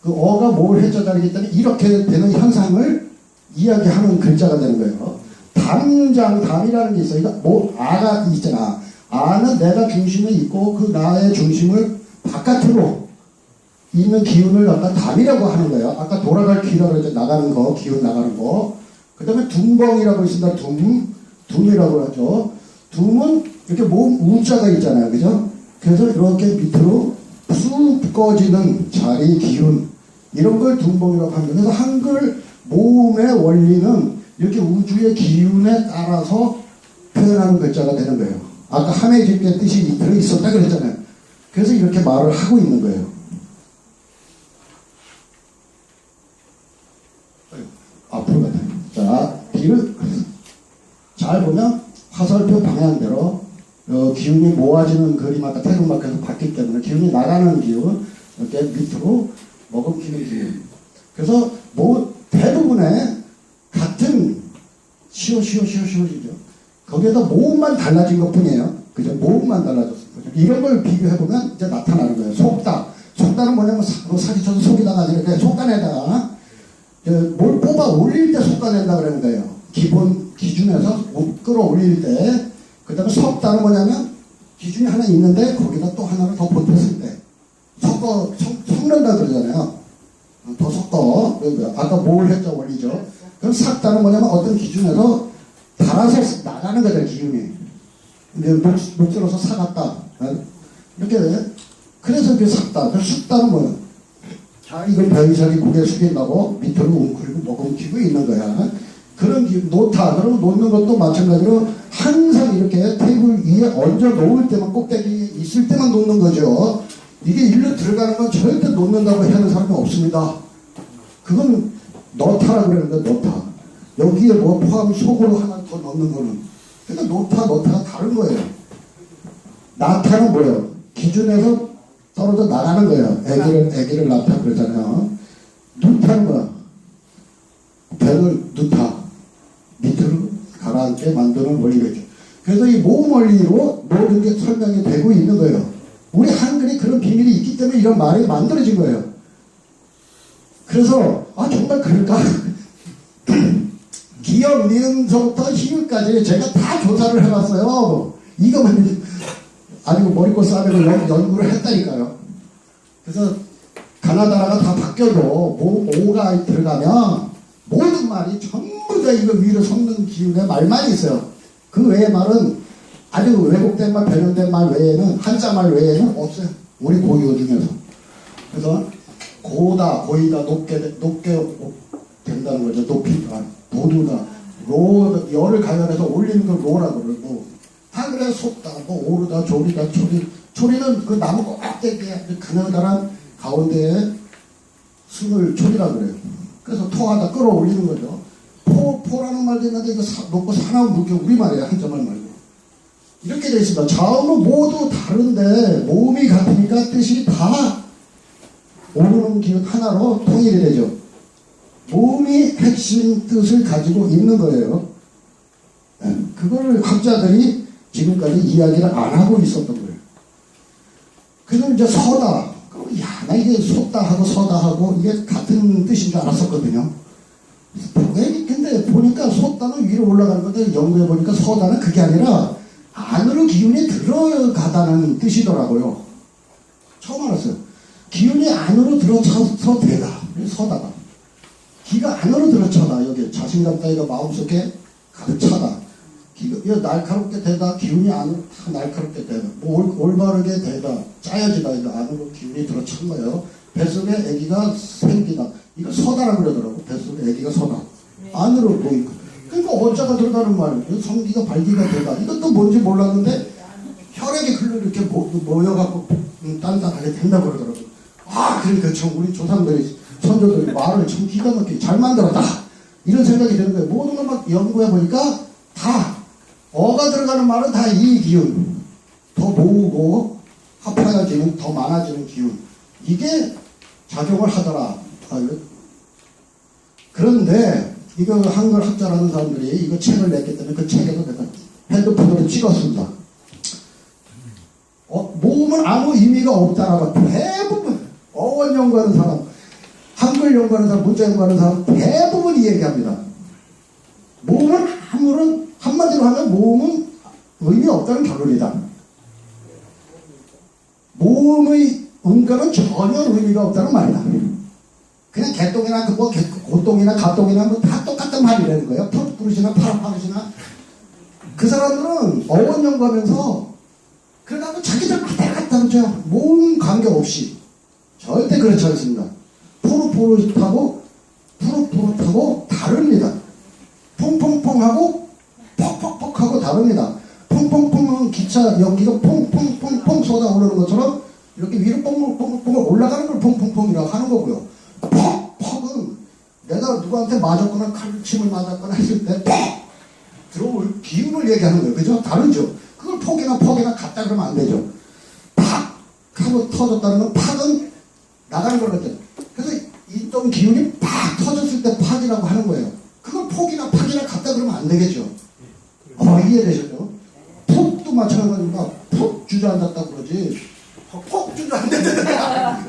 그 어가 모을 해자 자리이기 때문에 이렇게 되는 현상을 이야기하는 글자가 되는 거예요. 담장, 담이라는 게 있어요. 그러니까 뭐 아가 있잖아. 아는 내가 중심에 있고 그 나의 중심을 바깥으로 있는 기운을 갖다 담이라고 하는 거예요. 아까 돌아갈 기라고 했죠. 나가는 거, 기운 나가는 거. 그 다음에 둠벙이라고 있습니다. 둠이라고 하죠. 둠은 이렇게 몸 우자가 있잖아요. 그죠? 그래서 이렇게 밑으로 쑥 꺼지는 자리, 기운. 이런 걸 둠벙이라고 합니다. 그래서 한글 모음의 원리는 이렇게 우주의 기운에 따라서 표현하는 글자가 되는 거예요. 아까 함해집게 뜻이 들어있었다 그랬잖아요. 그래서 이렇게 말을 하고 있는 거예요. 앞으로 가다. 자, 비를 잘 보면 화살표 방향대로 기운이 모아지는 그림 아까 태극마크에서 봤기 때문에 기운이 나가는 기운 이렇게 밑으로 머금기는 기운. 그래서 뭐 대부분의 같은 시오시오시오시오시죠. 거기에다 모음만 달라진 것 뿐이에요. 그죠? 모음만 달라졌어요. 그죠? 이런 걸 비교해보면 이제 나타나는 거예요. 속다. 속다는 뭐냐면 사기쳐서 속이다가 아니라 속단에다가 뭘 뽑아 올릴 때 속단낸다 그러는 거예요. 기본 기준에서 끌어올릴 때. 그 다음에 섞다는 뭐냐면 기준이 하나 있는데 거기다 또 하나를 더 보탰을 때. 섞는다 그러잖아요. 더 섞어. 아까 뭘 했죠? 원리죠. 그럼 삭다는 뭐냐면 어떤 기준에서 달아서 나가는 거죠, 기운이. 근데 목줄어서 사갔다. 이렇게. 그래서 그게 삭다. 그 숙다는 뭐예요? 자, 이건 병이살이 고개 숙인다고 밑으로 웅크리고 머금기고 있는 거야. 그런 기운, 놓다. 그러고 놓는 것도 마찬가지로 항상 이렇게 테이블 위에 얹어 놓을 때만 꼭대기 있을 때만 놓는 거죠. 이게 일로 들어가는 건 절대 놓는다고 하는 사람이 없습니다. 그건 넣다라고 그러는데 넣다. 여기에 뭐 포함 속으로 하나 더 넣는 거는. 그러니까 넣다가 다른 거예요. 낳다는 뭐예요? 기준에서 떨어져 나가는 거예요. 애기를 낳다 그러잖아요. 누타는 뭐야? 벽을 누타. 밑으로 가라앉게 만드는 원리겠죠. 그래서 이 모음 원리로 모든 게 설명이 되고 있는 거예요. 우리 한글이 그런 비밀이 있기 때문에 이런 말이 만들어진 거예요. 그래서 정말 그럴까? 기역, 니은서부터 희읍까지 제가 다 조사를 해봤어요. 이거만 아니고 머리꽃 싸매고 연구를 했다니까요. 그래서 가나다라가 다 바뀌어도 오가 들어가면 모든 말이 전부 다 이거 위로 섞는 기운의 말만 있어요. 그 외의 말은 아주 왜곡된 말, 변형된 말 외에는 한자 말 외에는 없어요. 우리 고유 중에서. 그래서 고다, 고이다, 높게 된다는 거죠. 높이다, 도두다, 열을 가열해서 올리는 걸 로라고 그러고, 한글에 속다, 오르다, 조리다, 초리는 그 나무 꼭대기에 그늘다란 가운데에 순을 초리라고 그래요. 그래서 토하다 끌어올리는 거죠. 포라는 말도 있는데 이거 놓고 사나운 물개 우리말이에요. 한자말 말고. 이렇게 되어 있습니다. 자음은 모두 다른데 모음이 같으니까 뜻이 다 오르는 기운 하나로 통일이 되죠. 모음이 핵심 뜻을 가지고 있는 거예요. 그거를 학자들이 지금까지 이야기를 안 하고 있었던 거예요. 그래서 이제 서다. 나 이게 속다 하고 서다 하고 이게 같은 뜻인 줄 알았었거든요. 근데 보니까 속다는 위로 올라가는 건데 연구해 보니까 서다는 그게 아니라 안으로 기운이 들어가다는 뜻이더라고요. 처음 알았어요. 기운이 안으로 들어차서 되다. 서다가. 기가 안으로 들어차다. 여기 자신감 따위가 마음속에 가득 차다. 기가 날카롭게 되다. 기운이 안으로 다 날카롭게 되다. 뭐 올바르게 되다. 짜여지다. 이거 안으로 기운이 들어찬 거예요. 뱃속에 아기가 생기다. 이거 서다라고 그러더라고. 뱃속에 아기가 서다. 안으로 보이고. 그러니까 어자가 들어가는 말이에요. 성기가 발기가 되다. 이것도 뭔지 몰랐는데 혈액이 흘러 이렇게 모여갖고 단단하게 된다고 그러더라고요. 그러니까 참 우리 조상들이 선조들이 말을 참 기가 막히게 잘 만들었다. 이런 생각이 드는 거예요. 모든 걸 막 연구해 보니까 다 어가 들어가는 말은 다 이 기운. 더 모으고 합하여지는 더 많아지는 기운. 이게 작용을 하더라. 그런데 이거 한글 학자라는 사람들이 이거 책을 냈기 때문에 그 책에도 내가 핸드폰으로 찍었습니다. 모음은 아무 의미가 없다라고 대부분 어원 연구하는 사람, 한글 연구하는 사람, 문자 연구하는 사람 대부분 이 얘기합니다. 모음은 아무런 한마디로 하면 모음은 의미 없다는 결론이다. 모음의 음가는 전혀 의미가 없다는 말이다. 그냥 개똥이나 그뭐 고똥이나 갓똥이나 뭐 다 똑같은 말이라는 거예요. 푸릇푸릇이나 파릇파릇이나. 그 사람들은 어원 연구하면서 그래갖고 자기들 마다를 갖다 붙여요. 모음 관계없이. 절대 그렇지 않습니다. 푸릇푸릇하고 다릅니다. 퐁퐁퐁하고 퍽퍽퍽하고 다릅니다. 퐁퐁퐁은 기차 연기가 퐁퐁퐁퐁 쏟아오르는 것처럼 이렇게 위로 뽕뽕뽕뽕 올라가는 걸 퐁퐁퐁이라고 하는 거고요. 퍽퍽은 내가 누구한테 맞았거나 칼침을 맞았거나 했을 때 퍽! 들어올 기운을 얘기하는 거예요. 그죠? 다르죠? 그걸 폭이나 퍽이나 같다 그러면 안 되죠. 팍! 하고 터졌다는 건 팍은 나가는 거거든. 그래서 있던 기운이 팍 터졌을 때 팍이라고 하는 거예요. 그걸 폭이나 팍이나 같다 그러면 안 되겠죠. 이해되셨죠? 푹도 마찬가지로 푹 주저앉았다고 그러지. 푹 주저앉았다.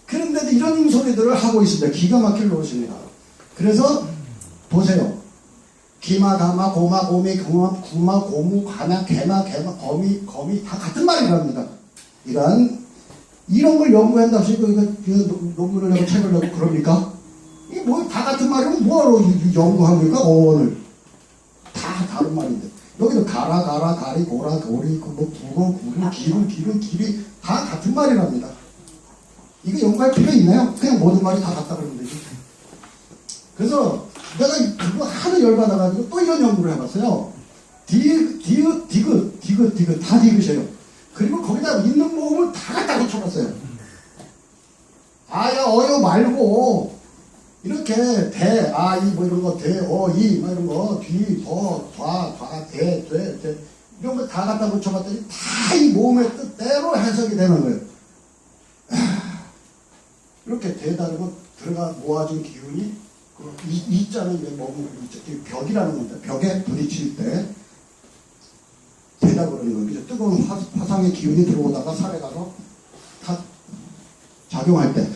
그런데도 이런 소리들을 하고 있습니다. 기가 막힐 노릇입니다. 그래서 보세요. 기마, 가마, 고마, 고미, 구마, 고무, 가마, 개마, 거미 다 같은 말이랍니다. 이런 걸 연구한다고 해서 이거 논문을 내고 책을 내고 그럽니까? 이게 뭐 다 같은 말이면 뭐하러 연구합니까? 어원을. 다 다른 말인데. 여기도 가라, 가리, 고라, 고리, 뭐 구고, 기리 다 같은 말이랍니다. 이거 연구할 필요 있나요? 그냥 모든 말이 다 같다 그러면 되지. 그래서 내가 그거 하도 열받아가지고 또 이런 연구를 해봤어요. 디귿 다 디귿이에요. 그리고 거기다 있는 모음을 다 갖다 붙여봤어요. 아야 어여 말고 이렇게 대, 아, 이 뭐 이런 거 대, 이 뭐 이런 거 뒤, 대 이런 거 다 갖다 붙여봤더니 다 이 모음의 뜻대로 해석이 되는 거예요. 이렇게 대다르고 들어가 모아진 기운이 이자는 이제 머무르고 벽이라는 건데 벽에 부딪힐 때 되다 그러는 거예요. 뜨거운 화상의 기운이 들어오다가 살에 가서 다 작용할 때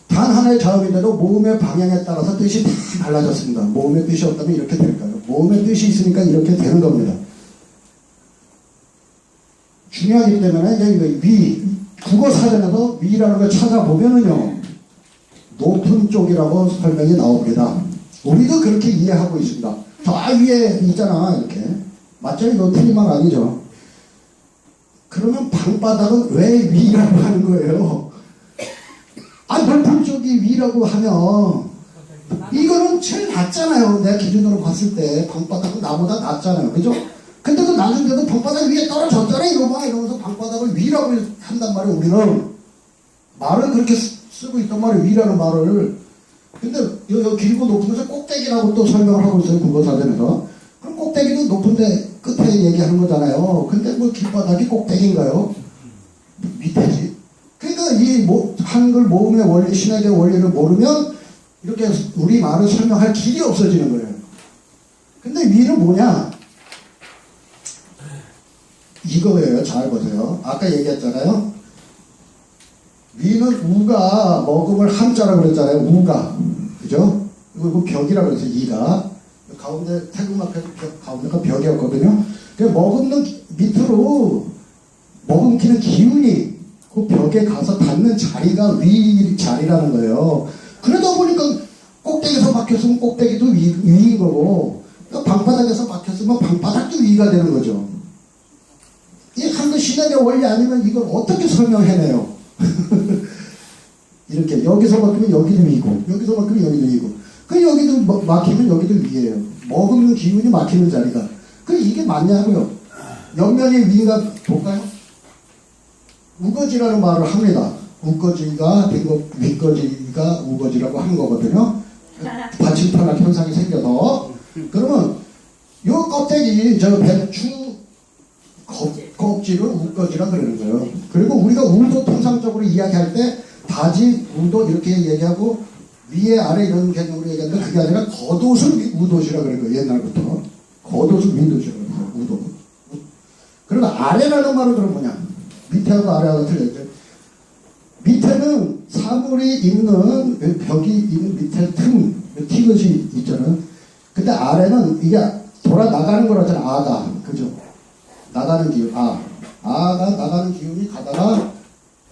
단 하나의 자음인데도 모음의 방향에 따라서 뜻이 다 달라졌습니다. 모음의 뜻이 없다면 이렇게 될까요? 모음의 뜻이 있으니까 이렇게 되는 겁니다. 중요하기 때문에 이제 국어 사전에서 위라는 걸 찾아보면은요 높은 쪽이라고 설명이 나옵니다. 우리도 그렇게 이해하고 있습니다. 저 위에 있잖아 이렇게 맞죠? 이거 틀린 말 아니죠? 그러면 방바닥은 왜 위라고 하는 거예요? 높은 쪽이 위라고 하면 이거는 제일 낮잖아요. 내 기준으로 봤을 때 방바닥은 나보다 낮잖아요. 그죠? 근데도 낮은데도 방바닥 위에 떨어졌잖아요. 이러면서 방바닥을 위라고 한단 말이에요. 우리는 말을 그렇게 쓰고 있단 말이에요. 위라는 말을. 근데 여기 길고 높은 것을 꼭대기라고 또 설명을 하고 있어요. 국어사전에서. 그럼 꼭대기도 높은데 끝에 얘기하는 거잖아요. 근데 뭐 길바닥이 꼭대기인가요? 밑에지. 그러니까 이 한글 모음의 원리, 신학의 원리를 모르면 이렇게 우리 말을 설명할 길이 없어지는 거예요. 근데 위는 뭐냐? 이거예요. 잘 보세요. 아까 얘기했잖아요. 위는 우가 먹음을 한자라고 그랬잖아요. 우가. 그죠? 이거 벽이라고 그랬어요. 이가. 가운데 태극 앞에서 가운데가 벽이었거든요. 먹는 밑으로 머금기는 기운이 그 벽에 가서 닿는 자리가 위 자리라는 거예요. 그러다 보니까 꼭대기에서 막혔으면 꼭대기도 위인 거고 방바닥에서 막혔으면 방바닥도 위가 되는 거죠. 이 한글 신학의 원리 아니면 이걸 어떻게 설명해내요? 이렇게 여기서 막히면 여기도 위고 여기서 막히면 여기도 위고 그 여기도 막히면 여기도 위예요. 머금는 기운이 막히는 자리가. 그 이게 맞냐고요? 옆면이 위가 볼까요? 우거지라는 말을 합니다. 우거지가 된 거, 윗거지가 우거지라고 하는 거거든요. 받침판학 현상이 생겨서. 그러면 요 껍데기, 저 배추 껍질을 우거지라 그러는 거예요. 그리고 우리가 우도 통상적으로 이야기할 때 바지, 우도 이렇게 얘기하고 위에 아래 이런 개념으로 얘기하는데 그게 아니라 겉옷을 우도시라 그런 거예요. 옛날부터. 겉옷을 위도시라 그래요. 우도. 그리고 아래라는 말은 그럼 뭐냐? 밑에하고 아래하고 틀렸죠. 밑에는 사물이 있는 벽이 있는 밑에 틈, 티것이 있잖아요. 근데 아래는 이게 돌아 나가는 거라잖아. 아가. 그죠? 나가는 기운. 아가 나가는 기운이 가다가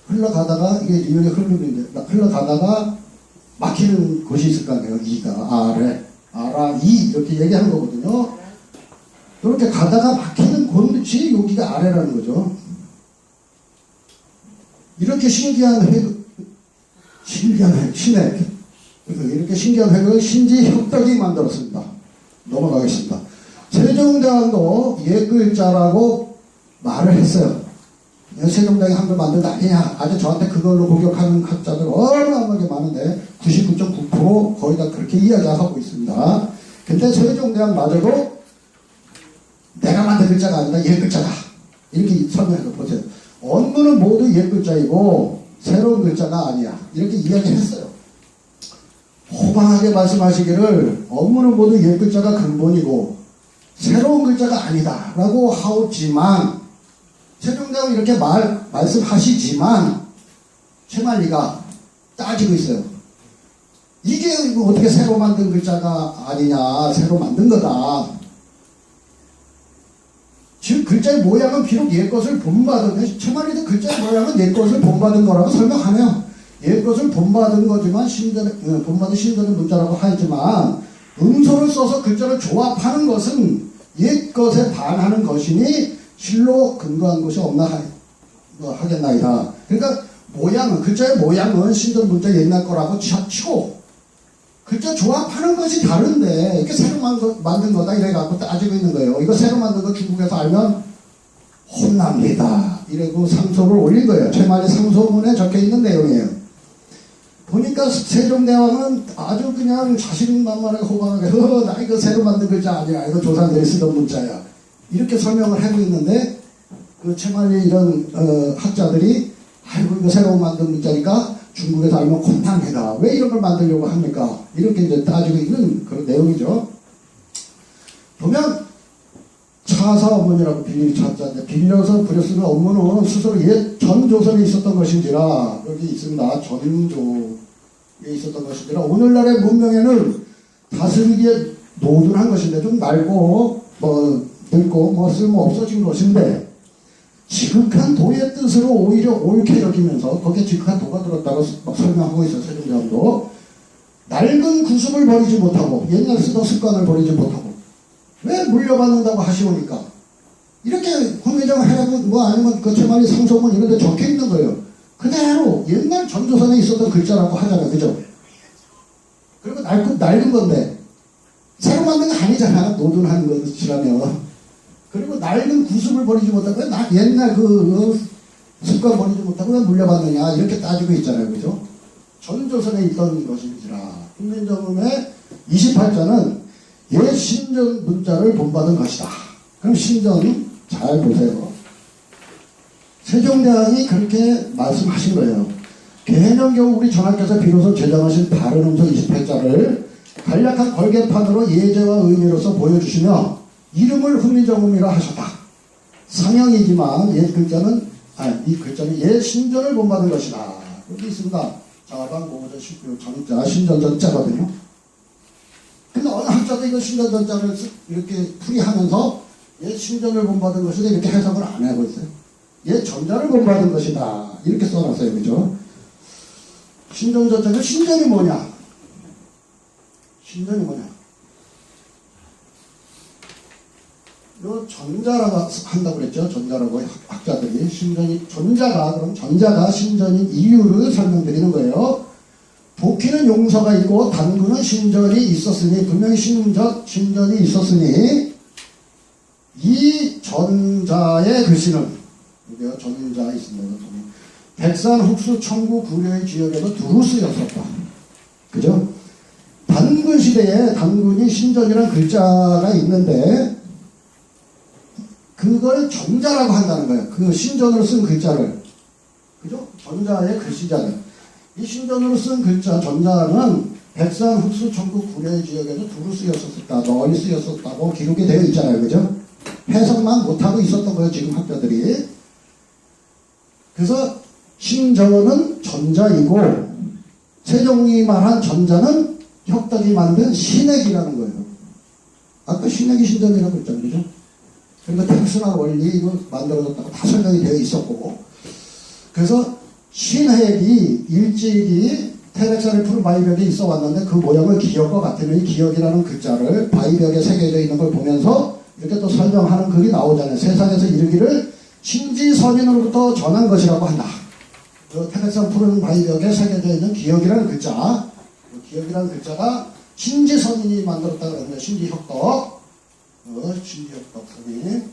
흘러가다가 이게 리을이 흘러가다가 막히는 곳이 있을 거 아니에요. 이가 아래 아라 이 이렇게 얘기하는 거거든요. 이렇게 가다가 막히는 곳이 여기가 아래라는 거죠. 이렇게 신기한 신액 이렇게 신기한 획을 신지혁덕이 만들었습니다. 넘어가겠습니다. 세종대왕도 옛 글자라고 말을 했어요. 세종대왕이 한글 만든 거 아니냐. 아주 저한테 그걸로 공격하는 학자들 얼마나 많은데 99.9% 거의 다 그렇게 이야기하고 있습니다. 근데 세종대왕마저도 내가 만든 글자가 아니라 옛 글자다. 이렇게 설명해서 보세요. 원문은 모두 옛 글자이고 새로운 글자가 아니야. 이렇게 이야기했어요. 호방하게 말씀하시기를 원문은 모두 옛 글자가 근본이고 새로운 글자가 아니다 라고 하지만 세종대왕은 이렇게 말씀하시지만 최만리가 따지고 있어요. 이게 어떻게 새로 만든 글자가 아니냐. 새로 만든 거다. 즉 글자의 모양은 비록 옛것을 본받은 최만리도 글자의 모양은 옛것을 본받은 거라고 설명하네요. 옛것을 본받은 거지만 본받은 신전의 문자라고 하지만 음소를 써서 글자를 조합하는 것은 옛것에 반하는 것이니 실로 근거한 것이 없나 하겠나이다. 그러니까 모양은 글자의 모양은 신전 문자 옛날 거라고 치고 글자 조합하는 것이 다른데 이렇게 새로 만든 거다 이래 갖고 따지고 있는 거예요. 이거 새로 만든 거 중국에서 알면 혼납니다. 이래고 상소를 올린 거예요. 최만리 상소문에 적혀 있는 내용이에요. 보니까 세종대왕은 아주 그냥 자신만만하게 호강하게 나 이거 새로 만든 글자 아니야. 이거 조상들이 쓰던 문자야. 이렇게 설명을 하고 있는데 그 최만리 이런 학자들이 아이고 이거 새로 만든 문자니까 중국에서 알면 곤탕이다. 왜 이런 걸 만들려고 합니까? 이렇게 이제 따지고 있는 그런 내용이죠. 보면 차사 어머니라고 빌리기 차자인데 빌려서 부려쓰는 업무는 스스로 옛 전조선에 있었던 것인지라 여기 있습니다. 전조에 있었던 것인지라 오늘날의 문명에는 다스리기에 노둔한 것인데 좀 낡고 늙고 쓸모 없어진 것인데 지극한 도의 뜻으로 오히려 옳게 여기면서 거기에 지극한 도가 들었다고 설명하고 있어요. 세종대왕도 낡은 구습을 버리지 못하고 옛날 쓰던 습관을 버리지 못하고 왜 물려받는다고 하시오니까 이렇게 훈계정 해라고 아니면 그 최만리 상소문 이런 데 적혀 있는 거예요. 그대로 옛날 전조선에 있었던 글자라고 하잖아요. 그죠? 그리고 낡은 건데 새로 만든 거 아니잖아. 노둔한 것이라면. 그리고 낡은 구습을 버리지 못하고 옛날 그 습관 버리지 못하고 왜 물려받느냐 이렇게 따지고 있잖아요. 그죠? 전조선에 있던 것인지라. 훈민정음의 28자는 옛 신전 문자를 본받은 것이다. 그럼 신전 잘 보세요. 세종대왕이 그렇게 말씀하신 거예요. 개년경우 우리 전하께서 비로소 제정하신 바른 음소 28자를 간략한 걸개판으로 예제와 의미로서 보여주시며 이름을 훈민정음이라 하셨다. 상형이지만 옛 글자는 이 글자는 옛 신전을 본받은 것이다. 여기 있습니다. 자방 모자 전자 신전전자거든요. 근데 어느 학자도 이거 신전전자를 이렇게 풀이하면서 옛 신전을 본받은 것이다 이렇게 해석을 안 하고 있어요. 옛 전자를 본받은 것이다 이렇게 써놨어요. 그죠? 신전전자는 신전이 뭐냐? 신전이 뭐냐? 요 전자라고 한다고 그랬죠. 전자라고 학자들이 그럼 전자가 신전인 이유를 설명드리는 거예요. 도끼는 용서가 있고 단구는 신전이 있었으니 분명히 신전이 있었으니 이 전자의 글씨는 여기가 전자 있습니다. 백산 흑수 청구 구려의 지역에도 두루 쓰였었다. 그죠? 단군 시대에 단군이 신전이라는 글자가 있는데 그걸 전자라고 한다는 거예요. 그 신전으로 쓴 글자를. 그죠? 전자의 글씨잖아요. 이 신전으로 쓴 글자 전자는 백산 흑수 청구 구려의 지역에도 두루 쓰였었다. 널리 쓰였었다고 기록이 되어 있잖아요. 그죠? 해석만 못하고 있었던 거예요. 지금 학자들이. 그래서 신전은 전자이고 세종이 말한 전자는 혁덕이 만든 신액이라는 거예요. 아까 신약의 신전이라고 했잖아요. 그죠? 그러니까 특수나 원리 이거 만들어졌다고 다 설명이 되어 있었고, 그래서 신핵이 일찍이 태백산의 푸른 바위벽에 있어 왔는데 그 모양을 기역과 같으니 이 기역이라는 글자를 바위벽에 새겨져 있는 걸 보면서 이렇게 또 설명하는 글이 나오잖아요. 세상에서 이르기를 신지선인으로부터 전한 것이라고 한다. 그 태백산 푸른 바위벽에 새겨져 있는 기역이라는 글자, 그 기역이라는 글자가 신지선인이 만들었다 그러는데, 신지혁덕, 신지혁덕 선인.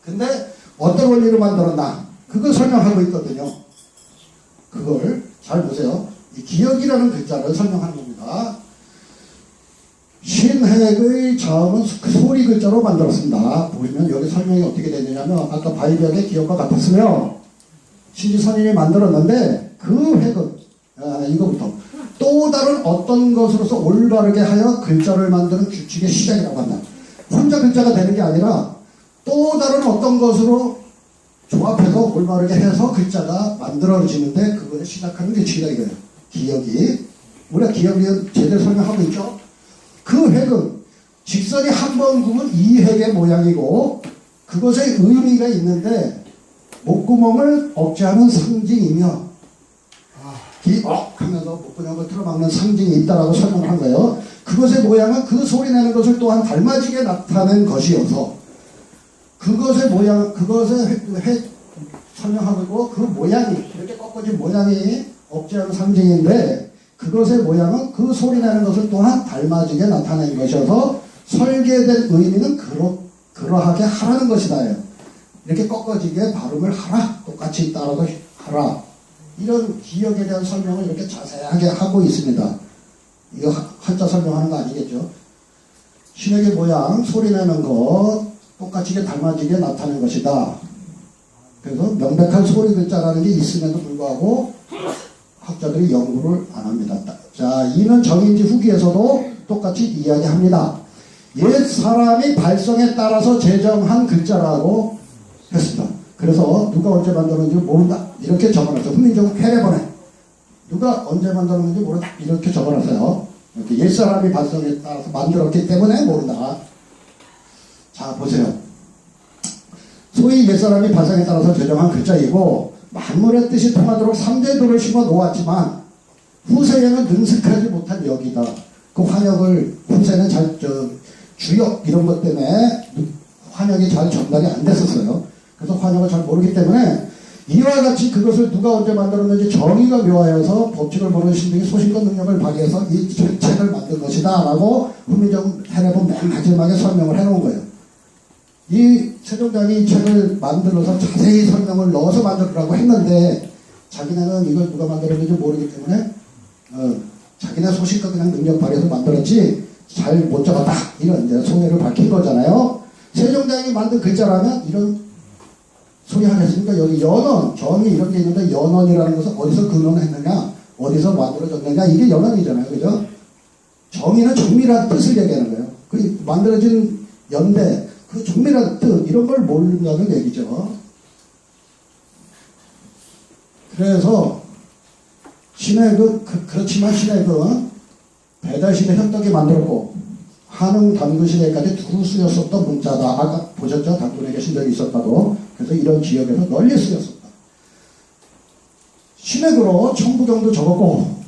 근데 어떤 원리로 만들었나? 그걸 설명하고 있거든요. 그걸 잘 보세요. 이 기역이라는 글자를 설명하는 겁니다. 신핵의 자음은 그 소리 글자로 만들었습니다. 보시면 여기 설명이 어떻게 되느냐면, 아까 바위벽의 기역과 같았으며 신지선인이 만들었는데 그 핵은 이거부터 또 다른 어떤 것으로서 올바르게 하여 글자를 만드는 규칙의 시작이라고 한다. 혼자 글자가 되는 게 아니라 또 다른 어떤 것으로 조합해서 올바르게 해서 글자가 만들어지는데 그걸 시작하는 규칙이다 이거예요. 기역이. 우리가 기역이 제대로 설명하고 있죠. 그 획은 직선이 한 번 굽은 이 획의 모양이고 그것의 의미가 있는데 목구멍을 억제하는 상징이며 하면서 목구멍을 틀어막는 상징이 있다라고 설명한 거예요. 그것의 모양은 그 소리 내는 것을 또한 닮아지게 나타낸 것이어서 그것의 모양, 그것의 설명하고 있고 그 모양이 이렇게 꺾어진 모양이 억제하는 상징인데 그것의 모양은 그 소리 내는 것을 또한 닮아지게 나타낸 것이어서 설계된 의미는 그러하게 하라는 것이다. 이렇게 꺾어지게 발음을 하라. 똑같이 따라서 하라. 이런 기역에 대한 설명을 이렇게 자세하게 하고 있습니다. 이거 한자 설명하는 거 아니겠죠? 신에게 모양, 소리 내는 것, 똑같이 닮아지게 나타낸 것이다. 그래서 명백한 소리 글자라는 게 있음에도 불구하고 학자들이 연구를 안 합니다. 자, 이는 정인지 후기에서도 똑같이 이야기합니다. 옛 사람이 발성에 따라서 제정한 글자라고 했습니다. 그래서 누가 언제 만들었는지 모른다. 이렇게 적어놨어요. 훈민정음 해례번에 누가 언제 만들었는지 모른다. 이렇게 적어놨어요. 이렇게 옛 사람이 발성에 따라서 만들었기 때문에 모른다. 자, 보세요. 소위 옛 사람이 발성에 따라서 제정한 글자이고 만물의 뜻이 통하도록 3대도를 심어 놓았지만 후세에는 능숙하지 못한 역이다. 그 환역을 후세는 잘 주역 이런 것 때문에 환역이 잘 전달이 안 됐었어요. 그래서 환역을 잘 모르기 때문에 이와 같이 그것을 누가 언제 만들었는지 정의가 묘하여서 법칙을 모르는 신등이 소신과 능력을 발휘해서 이 책을 만든 것이다 라고 훈민정음 해례본 맨 마지막에 설명을 해놓은 거예요. 이 세종장이 이 책을 만들어서 자세히 설명을 넣어서 만들으라고 했는데 자기네는 이걸 누가 만들었는지 모르기 때문에 자기네 소신과 그냥 능력 발휘해서 만들었지 잘 못 적었다 이런 이제 소회를 밝힌 거잖아요. 세종장이 만든 글자라면 이런 소리 하겠습니까? 여기 연언, 정이 이런 게 있는데 연언이라는 것은 어디서 근원했느냐, 어디서 만들어졌느냐 이게 연언이잖아요, 그죠? 정의는 정밀한 뜻을 얘기하는 거예요. 그 만들어진 연대, 그 정밀한 뜻 이런 걸 모른다는 얘기죠. 그래서 신액은 그렇지만 신액은 배달시대 협덕이 만들었고 한웅 당근시대까지 두루 쓰였었던 문자다. 아까 보셨죠? 당근에 계신 적이 있었다고. 그래서 이런 지역에서 널리 쓰였었다. 신액으로 천부경도 적었고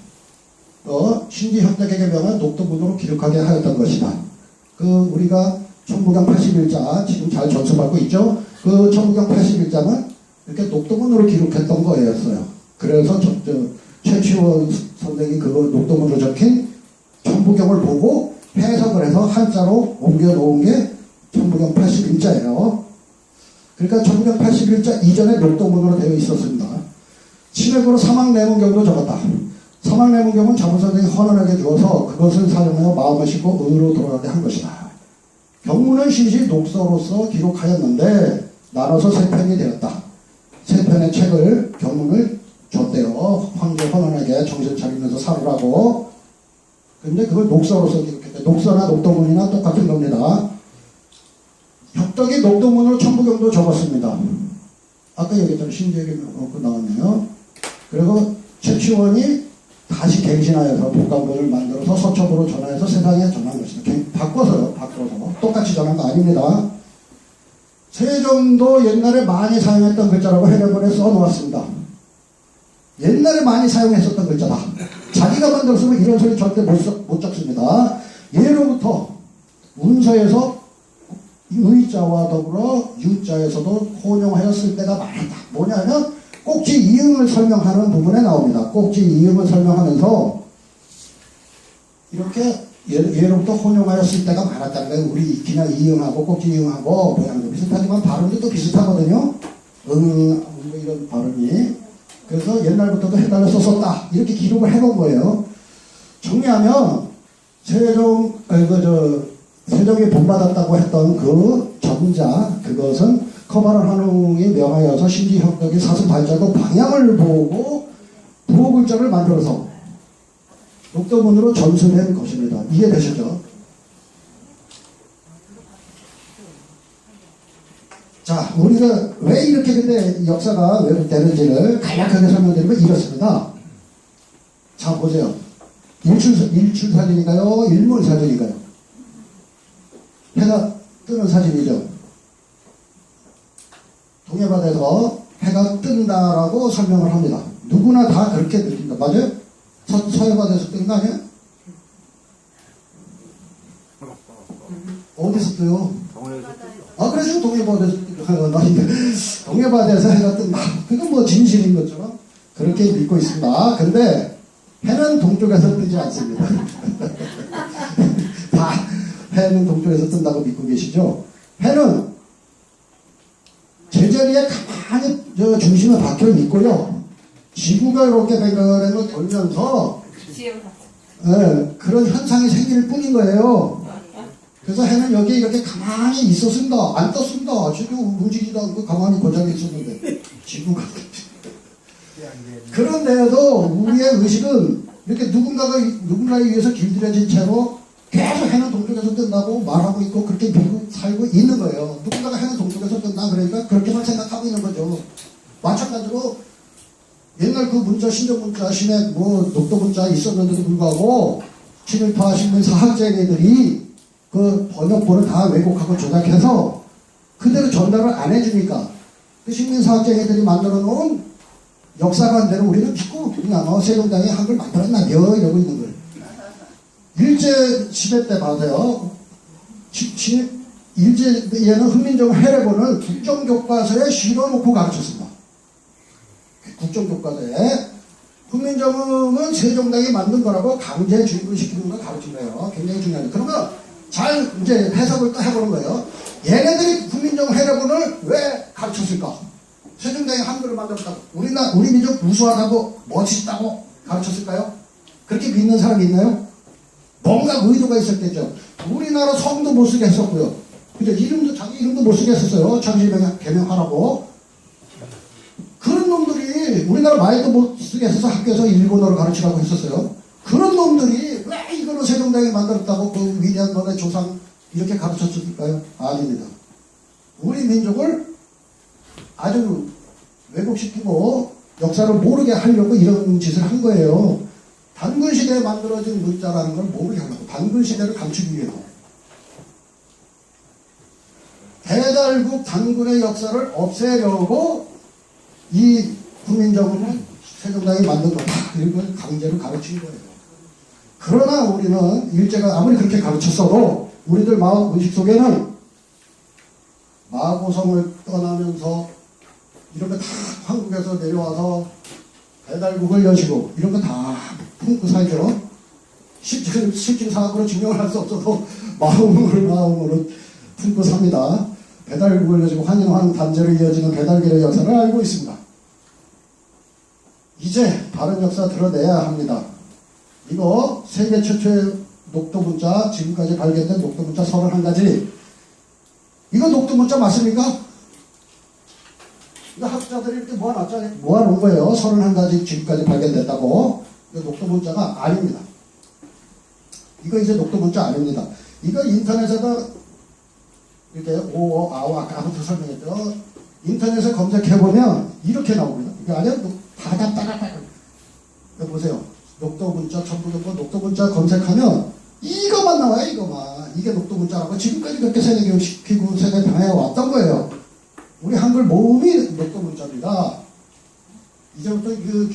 신지협덕의 개명은 녹두문으로 기록하게 하였던 것이다. 우리가 천부경 81자 지금 잘 전수받고 있죠? 그 천부경 81자는 이렇게 녹두문으로 기록했던 거였어요. 그래서 최치원 선생이 그거 녹두문으로 적힌 천부경을 보고 해석을 해서 한자로 옮겨 놓은 게 천부경 81자예요. 그러니까 천부경 81자 이전에 녹두문으로 되어 있었습니다. 치맥으로 사막내문경도 적었다. 사막내문경은 자문선생이 헌언하게 주어서 그것을 사용하여 마음을 싣고 의로 돌아가게 한 것이다. 경문은 시시 녹서로서 기록하였는데 나눠서 세 편이 되었다. 세 편의 책을 경문을 줬대요. 황제 헌언하게 정신 차리면서 살으라고. 근데 그걸 녹서로서 기록했대. 녹서나 녹도문이나 똑같은 겁니다. 협덕이 녹도문으로 천부경도 적었습니다. 아까 얘기했던 신지에게 나왔네요. 그리고 최치원이 다시 갱신하여서 복강본을 만들어서 서첩으로 전화해서 세상에 전한 것이다. 바꿔서요. 똑같이 전한 거 아닙니다. 세종도 옛날에 많이 사용했던 글자라고 해명본에 써놓았습니다. 옛날에 많이 사용했었던 글자다. 자기가 만들었으면 이런 소리 절대 못 적습니다. 예로부터 문서에서 의자와 더불어 유자에서도 혼용하였을 때가 많았다. 뭐냐면 꼭지 이응을 설명하는 부분에 나옵니다. 꼭지 이응을 설명하면서 이렇게 예로부터 혼용하였을 때가 많았다는 거예요. 우리 그냥 이응하고 꼭지 이응하고 모양도 비슷하지만 발음도 또 비슷하거든요. 뭐 이런 발음이. 그래서 옛날부터도 해달라서 썼다. 이렇게 기록을 해본 거예요. 정리하면 세종이 본받았다고 했던 그 정자, 그것은 커바른 한웅이 명하여서 신지형덕이 사슴 발자국 방향을 보고 부호글자를 만들어서 녹도문으로 전수된 것입니다. 이해되시죠? 자, 우리가 왜 이렇게 근데 역사가 왜곡되는지를 간략하게 설명드리면 이렇습니다. 자, 보세요. 일출사진인가요? 일몰사진인가요? 해가 뜨는 사진이죠. 동해바다에서 해가 뜬다라고 설명을 합니다. 누구나 다 그렇게 느낀다. 맞아요? 서해바다에서 뜨는 거 아니에요? 어디서 떠요? 그래서 동해바다에서 동해바다에서 해가 뜬다. 그건 뭐 진실인 것처럼 그렇게 믿고 있습니다. 근데 해는 동쪽에서 뜨지 않습니다. 다 해는 동쪽에서 뜬다고 믿고 계시죠? 해는 제자리에 가만히 중심에 박혀 있고요. 지구가 이렇게 뱅글뱅글 돌면서 그런 현상이 생길 뿐인 거예요. 그래서 해는 여기에 이렇게 가만히 있었습니다. 안 떴습니다. 지금 움직이지도 않고 가만히 고장이 있었는데 지구가 그런데도 우리의 의식은 이렇게 누군가에 의해서 길들여진 채로 계속 해는 동쪽에서 뜬다고 말하고 있고 그렇게 믿고 살고 있는 거예요. 누군가가 해는 동쪽에서 뜬다 그러니까 그렇게만 생각하고 있는 거죠. 마찬가지로 옛날 그 문자, 신조문자, 신의 녹도문자 있었는데도 불구하고 친일파 신문사 학자애들이 그 번역본을 다 왜곡하고 조작해서 그대로 전달을 안 해주니까 그 식민사 학자애들이 만들어 놓은 역사관대로 우리는 믿고 그냥 세종당이 한글 만들었나 이러고 있는 거예요. 일제 시대 때 봐서요. 일제에는 훈민정 해례본을 국정교과서에 실어놓고 가르쳤습니다. 국정교과서에 훈민정음은 세종당이 만든 거라고 강제 주입시키는 걸 가르친 거예요. 굉장히 중요하죠. 그러면 잘 이제 해석을 또 해보는 거예요. 얘네들이 훈민정 해례본을 왜 가르쳤을까? 세종당이 한글을 만들었다고. 우리 민족 우수하다고 멋있다고 가르쳤을까요? 그렇게 믿는 사람이 있나요? 뭔가 의도가 있었겠죠. 우리나라 성도 못 쓰게 했었고요. 근데 자기 이름도 못 쓰게 했었어요. 창시 개명하라고. 그런 놈들이 우리나라 말도 못 쓰게 해서 학교에서 일본어를 가르치라고 했었어요. 그런 놈들이 왜 이거를 세종당이 만들었다고 그 위대한 너네 조상 이렇게 가르쳤을까요? 아닙니다. 우리 민족을 아주 왜곡시키고 역사를 모르게 하려고 이런 짓을 한 거예요. 단군시대에 만들어진 문자라는 걸 모르게 하려고. 단군시대를 감추기 위해서. 대달국 단군의 역사를 없애려고 이 훈민정음은 세종당이 만든 거다. 이걸 강제로 가르친 거예요. 그러나 우리는 일제가 아무리 그렇게 가르쳤어도 우리들 마음 의식 속에는 마고성을 떠나면서 이런 거 다 한국에서 내려와서 배달국을 여시고 이런 거 다 품고 살죠. 실질사학으로 증명을 할 수 없어도 마음으로 품고 삽니다. 배달국을 여시고 환인환 단제로 이어지는 배달길의 역사를 알고 있습니다. 이제 바른 역사 드러내야 합니다. 이거 세계 최초의 녹도문자, 지금까지 발견된 녹도문자 31가지. 이거 녹도문자 맞습니까? 이거 학자들이 이렇게 모아놓은 거예요. 31가지 지금까지 발견됐다고. 이거 녹도문자가 아닙니다. 이거 이제 녹도문자 아닙니다. 이거 인터넷에다 이렇게 아까부터 설명했죠. 인터넷에 검색해보면 이렇게 나옵니다. 이게 아니야? 다다다다다. 이거 보세요. 녹도문자, 전부경보 녹도문자 검색하면 이것만 나와요, 이것만. 이게 녹도문자라고 지금까지 그렇게 세대교육 시키고 세대 방해 왔던 거예요. 우리 한글 모음이 녹도문자입니다. 이제부터 그